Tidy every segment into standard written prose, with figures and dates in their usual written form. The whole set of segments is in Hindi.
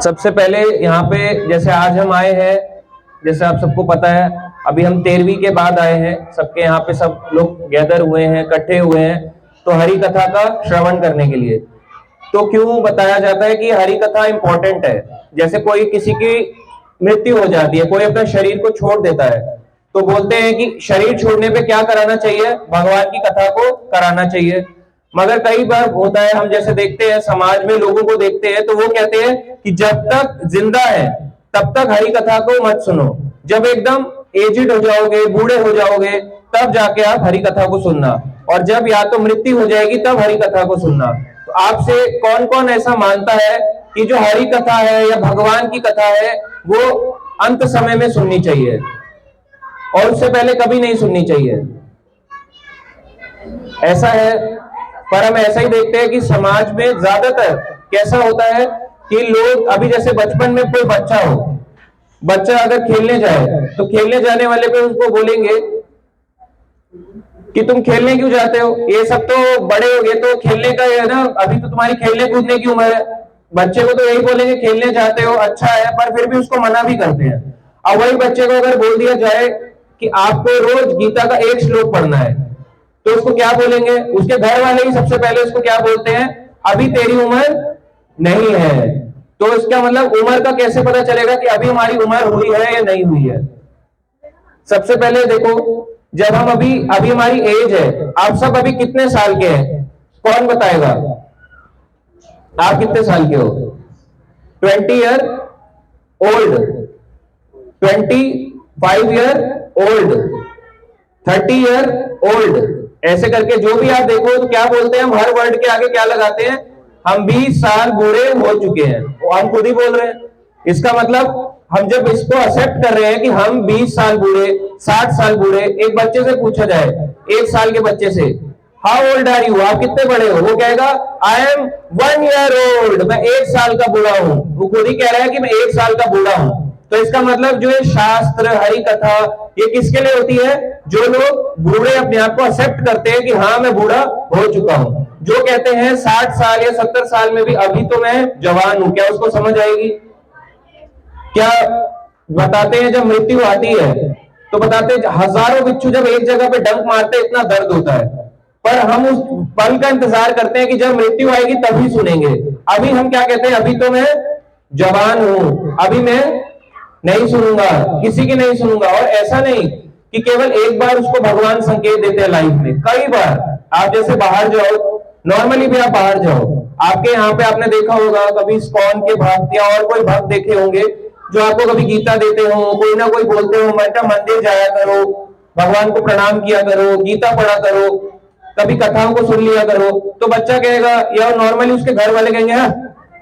सबसे पहले यहाँ पे जैसे आज हम आए हैं, जैसे आप सबको पता है अभी हम 13वीं के बाद आए हैं, सबके यहाँ पे सब लोग गैदर हुए हैं, इकट्ठे हुए हैं तो हरि कथा का श्रवण करने के लिए। तो क्यों बताया जाता है कि हरि कथा इंपॉर्टेंट है? जैसे कोई किसी की मृत्यु हो जाती है, कोई अपना शरीर को छोड़ देता है, तो बोलते हैं कि शरीर छोड़ने पे क्या कराना चाहिए? भगवान की कथा को कराना चाहिए। मगर कई बार होता है, हम जैसे देखते हैं समाज में लोगों को देखते हैं तो वो कहते हैं कि जब तक जिंदा है तब तक हरि कथा को मत सुनो, जब एकदम एजिड हो जाओगे, बूढ़े हो जाओगे, तब जाके आप हरि कथा को सुनना, और जब या तो मृत्यु हो जाएगी तब हरि कथा को सुनना। तो आपसे कौन कौन ऐसा मानता है कि जो हरि कथा है या भगवान की कथा है वो अंत समय में सुननी चाहिए और उससे पहले कभी नहीं सुननी चाहिए? ऐसा है, पर हम ऐसा ही देखते हैं कि समाज में ज्यादातर कैसा होता है कि लोग अभी जैसे बचपन में कोई बच्चा हो, बच्चा अगर खेलने जाए तो खेलने जाने वाले पे उसको बोलेंगे कि तुम खेलने क्यों जाते हो, ये सब तो बड़े हो गए तो खेलने का है ना, अभी तो तुम्हारी खेलने कूदने की उम्र है। बच्चे को तो यही बोलेंगे खेलने जाते हो, अच्छा है, पर फिर भी उसको मना भी करते हैं। अब वही बच्चे को अगर बोल दिया जाए कि आपको रोज गीता का एक श्लोक पढ़ना है, तो उसको क्या बोलेंगे? उसके घर वाले ही सबसे पहले उसको क्या बोलते हैं? अभी तेरी उम्र नहीं है। तो इसका मतलब उम्र का कैसे पता चलेगा कि अभी हमारी उम्र हुई है या नहीं हुई है? सबसे पहले देखो, जब हम अभी हमारी एज है, आप सब अभी कितने साल के हैं? कौन बताएगा? आप कितने साल के हो? 20 year old, 25 year old, 30 year old, ऐसे करके जो भी आप देखो तो क्या बोलते हैं हम हर वर्ड के आगे क्या लगाते हैं? हम 20 साल बूढ़े हो चुके हैं, वो हम खुद ही बोल रहे हैं। इसका मतलब हम जब इसको एक्सेप्ट कर रहे हैं कि हम 20 साल बूढ़े, 60 साल बूढ़े, एक बच्चे से पूछा जाए, 1 साल के बच्चे से, हाउ ओल्ड आर यू, आप कितने बड़े हो? वो कहेगा आई एम 1 ईयर ओल्ड, मैं 1 साल का बूढ़ा हूं। वो खुद ही कह रहा है कि मैं 1 साल का बूढ़ा हूं। तो इसका मतलब जो ये शास्त्र, हरि कथा, ये किसके लिए होती है? जो लोग बूढ़े अपने आप को एक्सेप्ट करते हैं कि हाँ मैं बूढ़ा हो चुका हूं। जो कहते हैं 60 साल या 70 साल में भी अभी तो मैं जवान हूं, क्या उसको समझ आएगी? क्या बताते हैं जब मृत्यु आती है तो बताते हैं हजारों बिच्छू जब एक जगह पे डंक मारते हैं इतना दर्द होता है, पर हम उस पल का इंतजार करते हैं कि जब मृत्यु आएगी तभी सुनेंगे। अभी हम क्या कहते हैं? अभी तो मैं जवान हूं, अभी मैं नहीं सुनूंगा, किसी की नहीं सुनूंगा। और ऐसा नहीं कि केवल एक बार उसको भगवान संकेत देते हैं लाइफ में, कई बार। आप जैसे बाहर जाओ, नॉर्मली भी आप बाहर जाओ, आपके यहाँ पे आपने देखा होगा कभी इस्कॉन के भक्त या और कोई भक्त देखे होंगे जो आपको कभी गीता देते हो, कोई ना कोई बोलते हो बेटा मंदिर जाया करो, भगवान को प्रणाम किया करो, गीता पढ़ा करो, कभी कथाओं को सुन लिया करो। तो बच्चा कहेगा, या नॉर्मली उसके घर वाले कहेंगे हाँ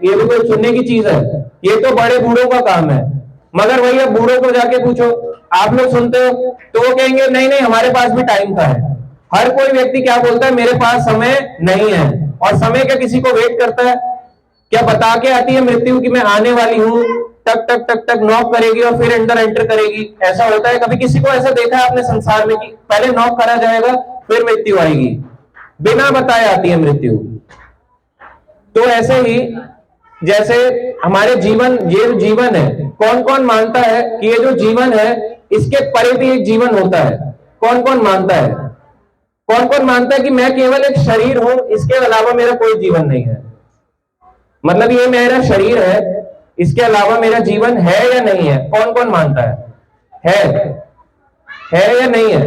ये भी कोई सुनने की चीज है, ये तो बड़े बूढ़ों का काम है। मगर वही अब बूढ़ों को जाके पूछो आप लोग सुनते हो, तो वो कहेंगे नहीं नहीं हमारे पास भी टाइम का है। हर कोई व्यक्ति क्या बोलता है? मेरे पास समय नहीं है। और समय क्या किसी को वेट करता है? क्या बता के आती है मृत्यु कि मैं आने वाली हूं, टक टक टक टक नॉक करेगी और फिर अंदर एंटर करेगी? ऐसा होता है? कभी किसी को ऐसा देखा है आपने संसार में कि पहले नॉक करा जाएगा फिर मृत्यु आएगी? बिना बताए आती है मृत्यु। तो ऐसे ही जैसे हमारे जीवन, ये जीवन है, कौन कौन मानता है कि ये जो जीवन है इसके परे भी एक जीवन होता है? कौन कौन मानता है? कौन कौन मानता है कि मैं केवल एक शरीर हूं, इसके अलावा मेरा कोई जीवन नहीं है? मतलब ये मेरा शरीर है, इसके अलावा मेरा जीवन है या नहीं है? कौन कौन मानता है? है या नहीं है?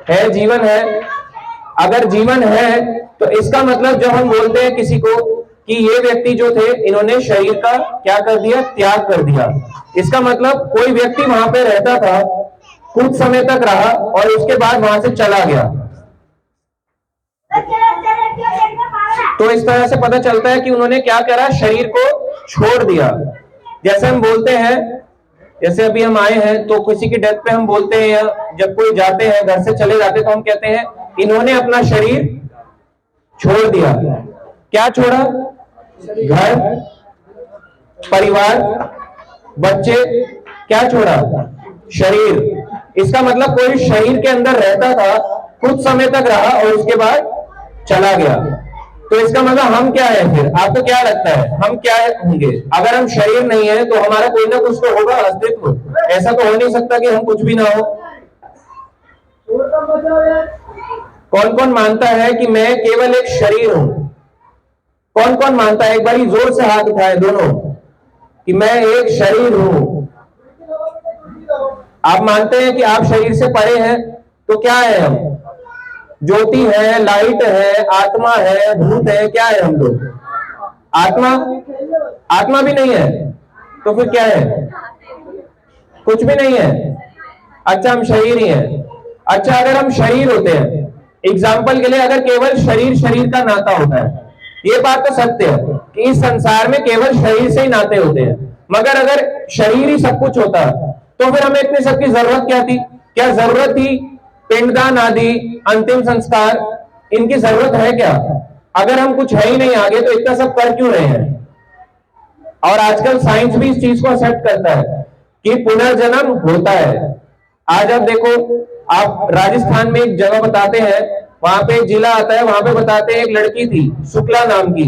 है, जीवन है। अगर जीवन है तो इसका मतलब जब हम बोलते हैं किसी को कि ये व्यक्ति जो थे इन्होंने शरीर का क्या कर दिया? त्याग कर दिया। इसका मतलब कोई व्यक्ति वहां पे रहता था, कुछ समय तक रहा और उसके बाद वहां से चला गया। तो इस तरह से पता चलता है कि उन्होंने क्या करा? शरीर को छोड़ दिया। जैसे हम बोलते हैं, जैसे अभी हम आए हैं तो किसी की डेथ पे हम बोलते हैं, या जब कोई जाते हैं घर से चले जाते तो हम कहते हैं इन्होंने अपना शरीर छोड़ दिया। क्या छोड़ा? घर, परिवार, बच्चे, क्या छोड़ा? शरीर। इसका मतलब कोई शरीर के अंदर रहता था, कुछ समय तक रहा और उसके बाद चला गया। तो इसका मतलब हम क्या है? फिर आपको क्या लगता है हम क्या होंगे? अगर हम शरीर नहीं है तो हमारा कोई ना कुछ तो होगा अस्तित्व। ऐसा तो हो नहीं सकता कि हम कुछ भी ना हो। कौन कौन मानता है कि मैं केवल एक शरीर हूं? कौन कौन मानता है? एक बार जोर से हाथ उठाए दोनों कि मैं एक शरीर हूं। आप मानते हैं कि आप शरीर से परे हैं? तो क्या है हम? ज्योति है, लाइट है, आत्मा है, भूत है, क्या है हम लोग? आत्मा? आत्मा भी नहीं है तो फिर क्या है? कुछ भी नहीं है। अच्छा, हम शरीर ही हैं। अच्छा, अगर हम शरीर होते हैं, एग्जाम्पल के लिए अगर केवल शरीर शरीर का नाता होता है, ये बात तो सत्य है कि इस संसार में केवल शरीर से ही नाते होते हैं, मगर अगर शरीर ही सब कुछ होता तो फिर हमें इतने सब की जरूरत क्या थी? क्या जरूरत थी पिंडदान आदि, अंतिम संस्कार? इनकी जरूरत है क्या? अगर हम कुछ है ही नहीं आगे तो इतना सब कर क्यों रहे हैं? और आजकल साइंस भी इस चीज को एक्सेप्ट करता है कि पुनर्जन्म होता है। आज आप देखो, आप राजस्थान में एक जगह बताते हैं, वहां पे एक जिला आता है, वहां पे बताते हैं एक लड़की थी शुक्ला नाम की,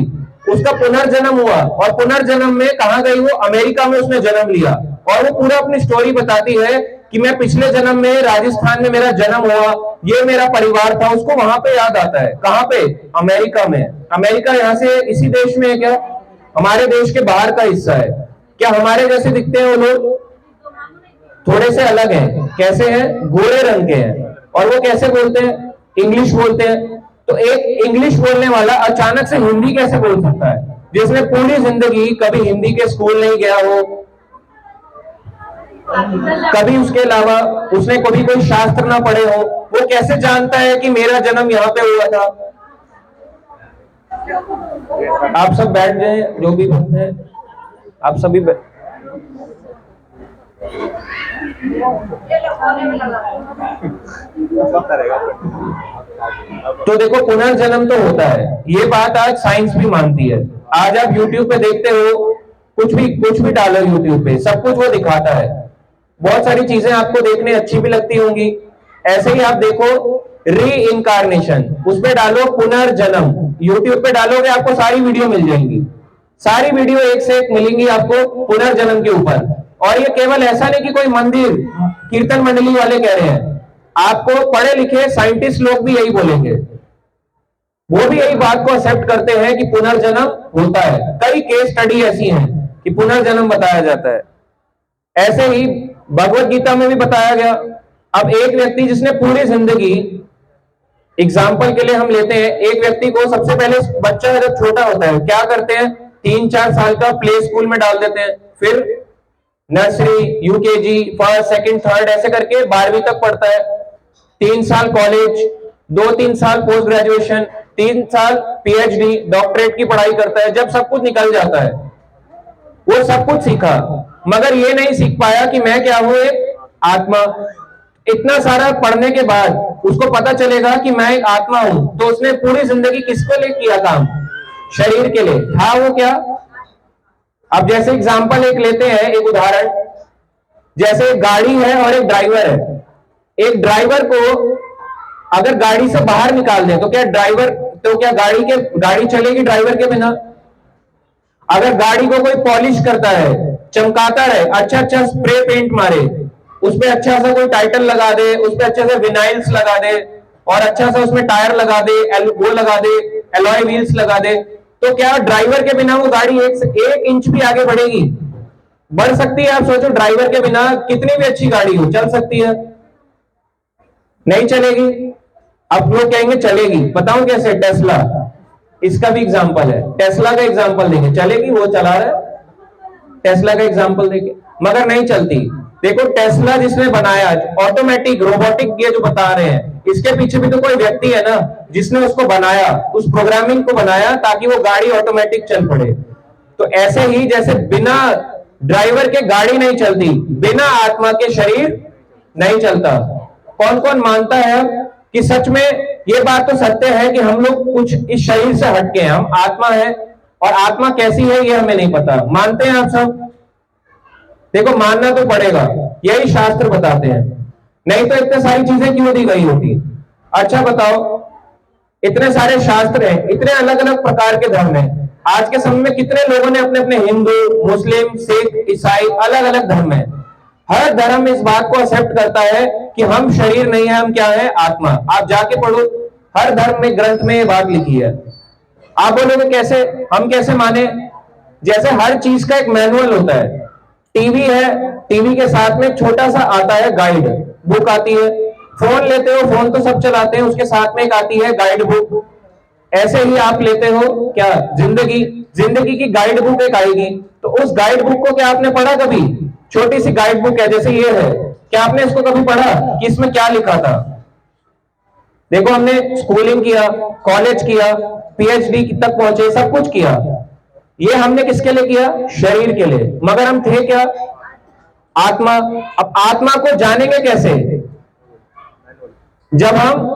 उसका पुनर्जन्म हुआ और पुनर्जन्म में कहां गई वो? अमेरिका में उसने जन्म लिया। और वो पूरा अपनी स्टोरी बताती है कि मैं पिछले जन्म में राजस्थान में मेरा जन्म हुआ, ये मेरा परिवार था। उसको वहां पे याद आता है। कहां पे? अमेरिका में। अमेरिका यहां से इसी देश में है क्या? हमारे देश के बाहर का हिस्सा है क्या? हमारे जैसे दिखते हैं वो लोग? थोड़े से अलग हैं। कैसे हैं? गोरे रंग के हैं। और वो कैसे बोलते हैं? इंग्लिश बोलते हैं। तो एक इंग्लिश बोलने वाला अचानक से हिंदी कैसे बोल सकता है, जिसने पूरी जिंदगी कभी हिंदी के स्कूल नहीं गया हो, कभी उसके अलावा उसने कभी कोई शास्त्र ना पढ़े हो? वो कैसे जानता है कि मेरा जन्म यहां पे हुआ था? आप सब बैठ जाए, जो भी बनते हैं आप सभी तो देखो, पुनर्जन्म तो होता है, ये बात आज साइंस भी मानती है। आज आप YouTube पे देखते हो, कुछ भी डालो YouTube पे, सब कुछ वो दिखाता है। बहुत सारी चीजें आपको देखने अच्छी भी लगती होंगी। ऐसे ही आप देखो री इनकारनेशन, उस पे डालो पुनर्जन्म, YouTube पे डालोगे आपको सारी वीडियो मिल जाएंगी। सारी वीडियो एक से एक मिलेंगी आपको पुनर्जन्म के ऊपर। और ये केवल ऐसा नहीं कि कोई मंदिर कीर्तन मंडली वाले कह रहे हैं, आपको पढ़े लिखे साइंटिस्ट लोग भी यही बोलेंगे। वो भी यही बात को एक्सेप्ट करते हैं कि पुनर्जन्म होता है। कई केस स्टडी ऐसी हैं कि पुनर्जन्म बताया जाता है। ऐसे ही भगवत गीता में भी बताया गया। अब एक व्यक्ति जिसने पूरी जिंदगी, एग्जाम्पल के लिए हम लेते हैं, एक व्यक्ति को सबसे पहले बच्चा जब छोटा होता है क्या करते हैं? 3-4 साल का प्ले स्कूल में डाल देते हैं, फिर nursery, UKG, first, second, third, ऐसे करके 12वीं तक पढ़ता है। 3 साल कॉलेज, 2-3 साल पोस्ट ग्रेजुएशन, 3 साल पीएचडी, डॉक्टरेट की पढ़ाई करता है। जब सब कुछ निकल जाता है, वो सब कुछ सीखा, मगर ये नहीं सीख पाया कि मैं क्या हूं? एक आत्मा। इतना सारा पढ़ने के बाद उसको पता चलेगा कि मैं एक आत्मा हूं, तो उसने पूरी जिंदगी किसके लिए किया काम? शरीर के लिए था। वो क्या? अब जैसे एग्जांपल एक लेते हैं, एक उदाहरण, जैसे एक गाड़ी है और एक ड्राइवर है। एक ड्राइवर को अगर गाड़ी से बाहर निकाल दे तो क्या गाड़ी चलेगी ड्राइवर के बिना? अगर गाड़ी को कोई पॉलिश करता है, चमकाता है, अच्छा अच्छा स्प्रे पेंट मारे, उस पर अच्छा सा कोई टाइटल लगा दे, उस पर अच्छा सा विनाइल्स लगा दे और अच्छा सा उसमें टायर लगा दे, वो लगा दे, एलॉय व्हील्स लगा दे, तो क्या ड्राइवर के बिना वो गाड़ी एक इंच भी आगे बढ़ेगी? बढ़ सकती है? आप सोचो, ड्राइवर के बिना कितनी भी अच्छी गाड़ी हो, चल सकती है? नहीं चलेगी। अब लोग कहेंगे चलेगी, बताऊं कैसे? टेस्ला, इसका भी एग्जांपल है। टेस्ला का एग्जांपल देंगे, चलेगी? वो चला रहा है, टेस्ला का एग्जांपल देंगे, मगर नहीं चलती। देखो, टेस्ला जिसने बनाया, ऑटोमेटिक रोबोटिक, ये जो बता रहे हैं, इसके पीछे भी तो कोई व्यक्ति है ना, जिसने उसको बनाया, उस प्रोग्रामिंग को बनाया ताकि वो गाड़ी ऑटोमेटिक चल पड़े। तो ऐसे ही जैसे बिना ड्राइवर के गाड़ी नहीं चलती, बिना आत्मा के शरीर नहीं चलता। कौन कौन मानता है कि सच में ये बात तो सत्य है कि हम लोग कुछ इस शरीर से हटके हैं, हम आत्मा है, और आत्मा कैसी है ये हमें नहीं पता? मानते हैं आप सब? देखो, मानना तो पड़ेगा, यही शास्त्र बताते हैं, नहीं तो इतने सारी चीजें क्यों दी गई होती? अच्छा बताओ, इतने सारे शास्त्र हैं, इतने अलग अलग प्रकार के धर्म हैं। आज के समय में कितने लोगों ने अपने अपने हिंदू, मुस्लिम, सिख, ईसाई, अलग अलग धर्म है। हर धर्म इस बात को एक्सेप्ट करता है कि हम शरीर नहीं है, हम क्या है, आत्मा। आप जाके पढ़ो, हर धर्म में ग्रंथ में ये बात लिखी है। आप बोलोगे कैसे, हम कैसे माने? जैसे हर चीज का एक मैनुअल होता है। टीवी है, टीवी के साथ में एक छोटा सा आता है गाइड बुक आती है। फोन लेते हो, फोन तो सब चलाते हैं, उसके साथ में एक आती है गाइड बुक। ऐसे ही आप लेते हो क्या, जिंदगी, जिंदगी की गाइड बुक एक आएगी। तो उस गाइड बुक को क्या आपने पढ़ा कभी? छोटी सी गाइड बुक है, जैसे ये है, क्या आपने इसको कभी पढ़ा कि इसमें क्या लिखा था? देखो, हमने स्कूलिंग किया, कॉलेज किया, पीएचडी तक पहुंचे, सब कुछ किया। ये हमने किसके लिए किया? शरीर के लिए। मगर हम थे क्या? आत्मा। अब आत्मा को जानेंगे कैसे? जब हम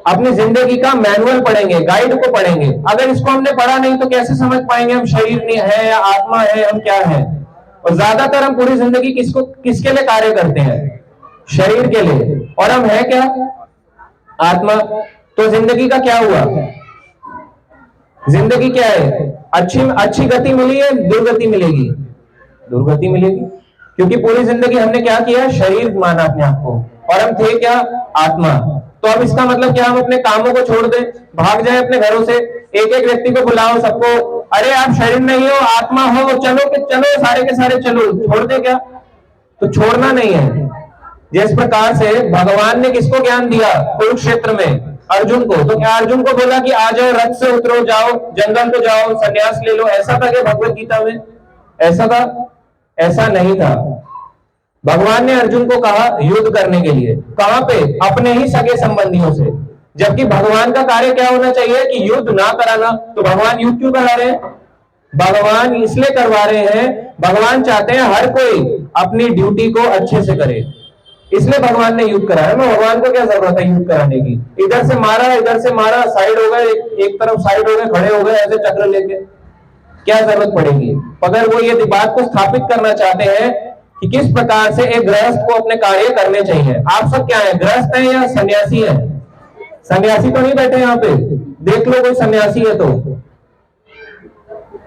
अपनी जिंदगी का मैनुअल पढ़ेंगे, गाइड को पढ़ेंगे। अगर इसको हमने पढ़ा नहीं तो कैसे समझ पाएंगे हम शरीर नहीं है या आत्मा है, हम क्या है? और ज्यादातर हम पूरी जिंदगी किसके लिए कार्य करते हैं? शरीर के लिए। और हम है क्या? आत्मा। तो जिंदगी का क्या हुआ? जिंदगी क्या है? अच्छी गति मिली है, दुर्गति मिलेगी? दुर्गति मिलेगी, क्योंकि पूरी जिंदगी हमने क्या किया? शरीर माना अपने आप को, और हम थे क्या? आत्मा। तो अब इसका मतलब क्या, हम अपने कामों को छोड़ दें, भाग जाए अपने घरों से? एक एक व्यक्ति को बुलाओ, सबको, अरे आप शरीर नहीं हो, आत्मा हो, चलो कि चलो, सारे के सारे चलो, छोड़ दे क्या? तो छोड़ना नहीं है। जिस प्रकार से भगवान ने किसको ज्ञान दिया कुरुक्षेत्र में? अर्जुन को। तो क्या अर्जुन को बोला कि आ जाओ, रथ से उतरो, जाओ जंगल को जाओ, संन्यास ले लो? ऐसा था क्या भगवत गीता में? ऐसा था? ऐसा नहीं था। भगवान ने अर्जुन को कहा युद्ध करने के लिए। कहां पे? अपने ही सगे संबंधियों से। जबकि भगवान का कार्य क्या होना चाहिए कि युद्ध ना कराना। तो भगवान युद्ध क्यों करा रहे हैं? भगवान इसलिए करवा रहे हैं, भगवान चाहते हैं हर कोई अपनी ड्यूटी को अच्छे से करे, इसलिए भगवान ने युद्ध कराया। मैं भगवान को क्या जरूरत है युद्ध कराने की? इधर से मारा, साइड हो गए, एक तरफ साइड हो गए, खड़े हो गए ऐसे चक्र लेके, क्या जरूरत पड़ेगी? अगर वो ये बात को स्थापित करना चाहते हैं कि किस प्रकार से एक गृहस्थ को अपने कार्य करने चाहिए। आप सब क्या है, गृहस्थ है या सन्यासी है? सन्यासी तो नहीं बैठे यहाँ पे, देख लो कोई सन्यासी है तो।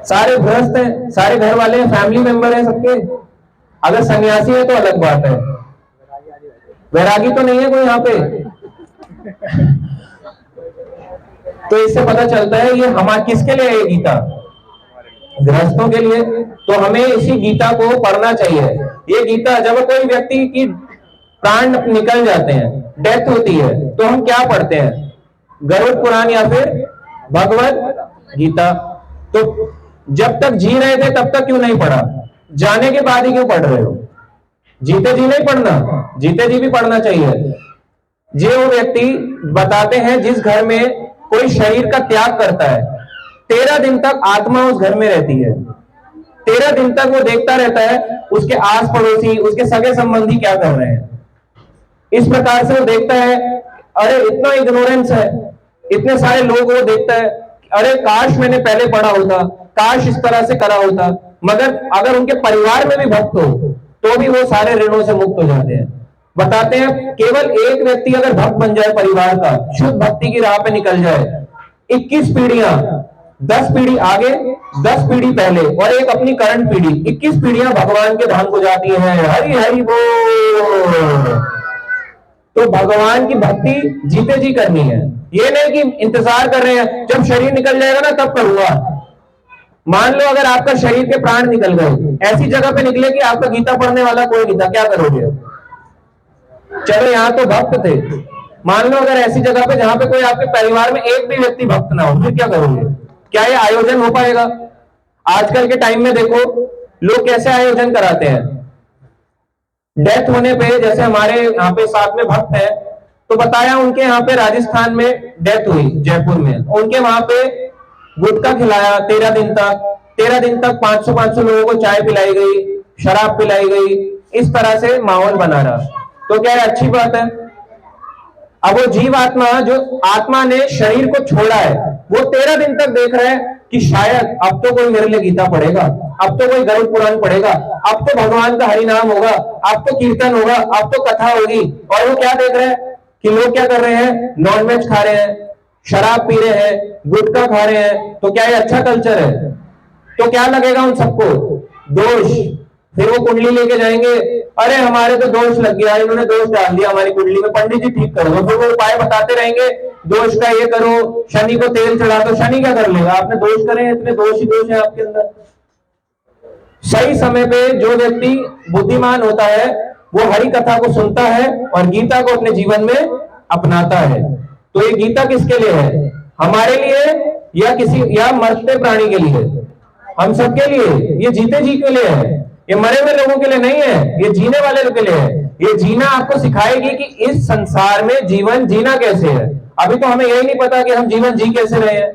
सारे गृहस्थ हैं, सारे घर वाले हैं, फैमिली मेंबर हैं सबके। अगर सन्यासी है तो अलग बात है, वैरागी तो नहीं है कोई यहाँ पे। तो इससे पता चलता है ये हमारे किसके लिए है गीता? गृहस्थों के लिए। तो हमें इसी गीता को पढ़ना चाहिए। ये गीता, जब कोई व्यक्ति की प्राण निकल जाते हैं, डेथ होती है, तो हम क्या पढ़ते हैं? गरुड़ पुराण या फिर भगवत गीता। तो जब तक जी रहे थे तब तक क्यों नहीं पढ़ा? जाने के बाद ही क्यों पढ़ रहे हो? जीते जी नहीं पढ़ना, जीते जी भी पढ़ना चाहिए। जो व्यक्ति बताते हैं जिस घर में कोई शरीर का त्याग करता है, 13 दिन तक आत्मा उस घर में रहती है। 13 दिन तक वो देखता रहता है उसके आस पड़ोसी, उसके सगे संबंधी क्या कर रहे हैं। इस प्रकार से वो देखता है, अरे इतना इग्नोरेंस है, इतने सारे लोग, वो देखता है अरे काश मैंने पहले पढ़ा होता, काश इस तरह से करा होता। मगर अगर उनके परिवार में भी भक्त हो तो भी वो सारे ऋणों से मुक्त हो जाते हैं। बताते हैं केवल एक व्यक्ति अगर भक्त बन जाए परिवार का, शुद्ध भक्ति की राह पे निकल जाए, 21 पीढ़ियां, 10 पीढ़ी आगे, 10 पीढ़ी पहले और एक अपनी करंट पीढ़ी, 21 पीढ़ियां भगवान के धाम को जाती हैं। हरि हरि बोल। तो भगवान की भक्ति जीते जी करनी है। ये नहीं कि इंतजार कर रहे हैं जब शरीर निकल जाएगा ना तब करूंगा। मान लो अगर आपका शरीर के प्राण निकल गए, ऐसी जगह पे निकले कि आपका गीता पढ़ने वाला कोई नहीं था, क्या करोगे? चलो यहाँ तो भक्त थे, मान लो अगर ऐसी जगह पे जहां पे कोई आपके परिवार में एक भी व्यक्ति भक्त ना हो, फिर क्या करोगे? क्या ये आयोजन हो पाएगा? आजकल के टाइम में देखो लोग कैसे आयोजन कराते हैं। डेथ होने पे, जैसे हमारे यहाँ पे साथ में भक्त है, तो बताया उनके यहाँ पे राजस्थान में डेथ हुई, जयपुर में, उनके वहां पे गुटखा खिलाया 13 दिन तक। 13 दिन तक 500 लोगों को चाय पिलाई गई, शराब पिलाई गई, इस तरह से माहौल बना रहा। तो क्या है, अच्छी बात है? अब वो जीव आत्मा, जो आत्मा ने शरीर को छोड़ा है, वो 13 दिन तक देख रहा है कि शायद अब तो कोई मेरे लिए गीता पढ़ेगा, अब तो कोई गरुड़ पुराण पढ़ेगा, अब तो भगवान का हरि नाम होगा, अब तो कीर्तन होगा, अब तो कथा होगी। और वो क्या देख रहे हैं कि लोग क्या कर रहे हैं? नॉनवेज खा रहे हैं, शराब पी रहे हैं, गुटखा खा रहे हैं, तो क्या ये अच्छा कल्चर है? तो क्या लगेगा उन सबको? दोष। फिर वो कुंडली लेके जाएंगे, अरे हमारे तो दोष लग गया, इन्होंने दोष डाल दिया हमारी कुंडली में, पंडित जी ठीक कर दो। फिर वो उपाय बताते रहेंगे, दोष का ये करो, शनि को तेल चढ़ा दो। शनि क्या कर लेगा? आपने दोष करे, इतने दोष ही दोष है आपके अंदर। सही समय पे जो व्यक्ति बुद्धिमान होता है वो हरि कथा को सुनता है और गीता को अपने जीवन में अपनाता है। तो ये गीता किसके लिए है? हमारे लिए या या मरते प्राणी के लिए? हम सबके लिए। ये जीते जी के लिए है, ये मरे हुए लोगों के लिए नहीं है, ये जीने वाले लोगों के लिए है। ये जीना आपको सिखाएगी कि इस संसार में जीवन जीना कैसे है। अभी तो हमें यही नहीं पता कि हम जीवन जी कैसे रहे हैं।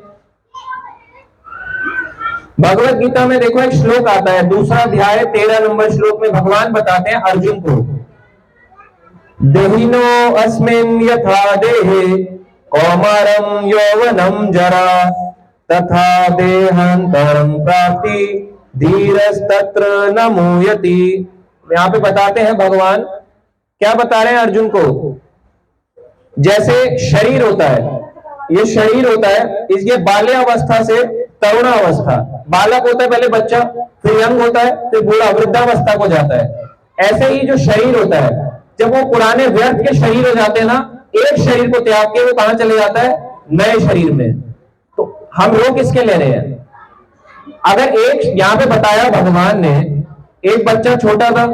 भगवत गीता में देखो एक श्लोक आता है, दूसरा अध्याय 13 नंबर श्लोक में भगवान बताते हैं अर्जुन को, देहिनो अस्मिन् यथा देहे कौमारम यौवनम जरा तथा देहांतरम प्राप्ति धीरस्तत्र न मुह्यति। यहां पे बताते हैं भगवान, क्या बता रहे हैं अर्जुन को? जैसे शरीर होता है, ये शरीर होता है, इसके बाल्यावस्था से तरुणावस्था, बालक होता है पहले बच्चा, फिर यंग होता है, फिर बूढ़ा वृद्धावस्था को जाता है। ऐसे ही जो शरीर होता है, जब वो पुराने व्यर्थ के शरीर हो जाते हैं ना, एक शरीर को त्याग के वो कहां चले जाता है? नए शरीर में। तो हम लोग किसके ले रहे हैं? अगर एक यहां पे बताया भगवान ने, एक बच्चा छोटा था,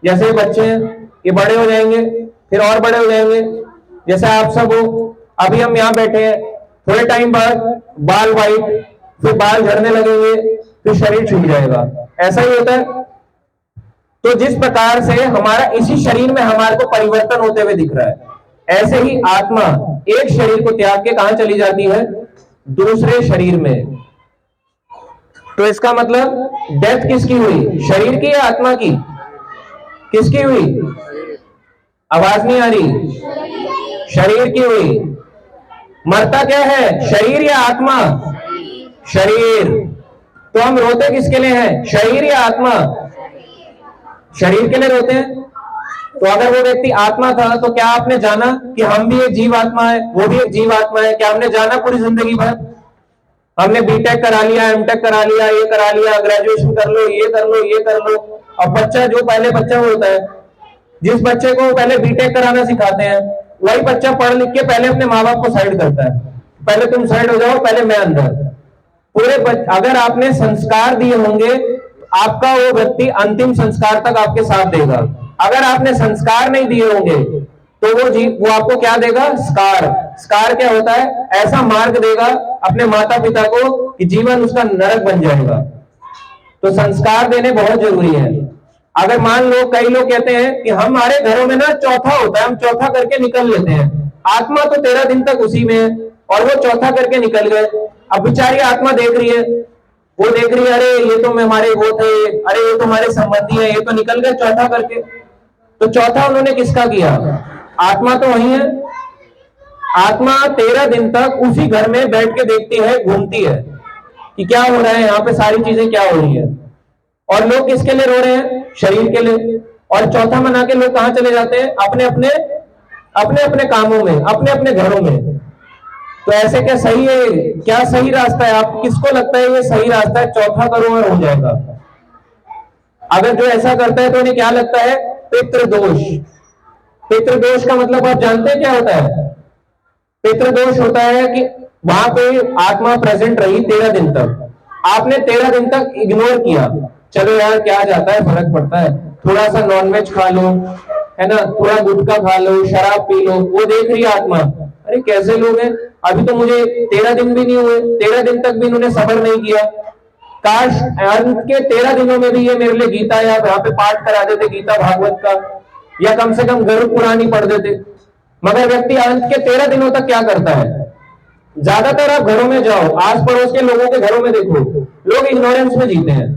जैसे बच्चे हैं ये बड़े हो जाएंगे, फिर और बड़े हो जाएंगे, जैसे आप सब हो। अभी हम यहां बैठे हैं, थोड़े टाइम बाद बाल वाइट, फिर बाल झड़ने लगेंगे, फिर शरीर छूट जाएगा। ऐसा ही होता है। तो जिस प्रकार से हमारा इसी शरीर में हमारे को परिवर्तन होते हुए दिख रहा है, ऐसे ही आत्मा एक शरीर को त्याग के कहां चली जाती है? दूसरे शरीर में। तो इसका मतलब डेथ किसकी हुई? शरीर की या आत्मा की? किसकी हुई? आवाज नहीं आ रही। शरीर की हुई। मरता क्या है? शरीर या आत्मा? शरीर। तो हम रोते किसके लिए हैं? शरीर या आत्मा? शरीर के लिए रोते हैं। तो अगर वो व्यक्ति आत्मा था तो क्या आपने जाना कि हम भी एक जीव आत्मा है, वो भी एक जीव आत्मा है? क्या हमने जाना पूरी जिंदगी भर? हमने बीटेक करा लिया, एमटेक करा लिया, ये करा लिया, ग्रेजुएशन कर लो, ये कर लो, ये कर लो। अब बच्चा, जो पहले बच्चा होता है, जिस बच्चे को पहले बीटेक कराना सिखाते हैं, वही बच्चा पढ़ लिख के पहले अपने माँ बाप को साइड करता है, पहले तुम साइड हो जाओ, पहले मैं अंदर। पूरे अगर आपने संस्कार दिए होंगे, आपका वो व्यक्ति अंतिम संस्कार तक आपके साथ देगा। अगर आपने संस्कार नहीं दिए होंगे तो वो आपको क्या देगा? स्कार। स्कार क्या होता है? ऐसा मार्ग देगा अपने माता पिता को कि जीवन उसका नरक बन जाएगा। तो संस्कार देने बहुत जरूरी है। अगर मान लो, कई लोग कहते हैं कि हमारे घरों में ना चौथा होता है, हम चौथा करके निकल लेते हैं। आत्मा तो 13 दिन तक उसी में है और वो चौथा करके निकल गए। अब बेचारी आत्मा देख रही है, वो देख रही है, अरे ये तो हमारे वो थे, अरे ये तो हमारे संबंधी है, ये तो निकल गए चौथा करके। तो चौथा उन्होंने किसका किया? आत्मा तो वही है। आत्मा 13 दिन तक उसी घर में बैठ के देखती है, घूमती है कि क्या हो रहा है यहाँ पे, सारी चीजें क्या हो रही है। और लोग किसके लिए रो रहे हैं? शरीर के लिए। और चौथा मना के लोग कहां चले जाते हैं? अपने अपने कामों में, अपने अपने घरों में। तो ऐसे क्या सही है? क्या सही रास्ता है? आप किसको लगता है ये सही रास्ता है? चौथा करो और हो जाएगा। अगर जो ऐसा करता है तो उन्हें क्या लगता है? पितृदोष। पितृदोष का मतलब आप जानते हैं क्या होता है? पितृदोष होता है कि वहां पे आत्मा प्रेजेंट रही 13 दिन तक, आपने 13 दिन तक इग्नोर किया, चलो यार क्या जाता है, फर्क पड़ता है, थोड़ा सा नॉनवेज खा लो, है ना, थोड़ा गुटखा खा लो, शराब पी लो। वो देख रही है आत्मा, अरे कैसे लोग हैं, अभी तो मुझे 13 दिन भी नहीं हुए, 13 दिन तक भी इन्होंने सब्र नहीं किया। काश अंत के 13 दिनों में भी ये मेरे लिए गीता या वहां पे पाठ करा देते, गीता भागवत का, या कम से कम गरुड़ पुराण ही पढ़ देते। मगर व्यक्ति अंत के 13 दिनों तक क्या करता है? ज्यादातर आप घरों में जाओ, आस पड़ोस के लोगों के घरों में देखो, लोग इग्नोरेंस में जीते हैं।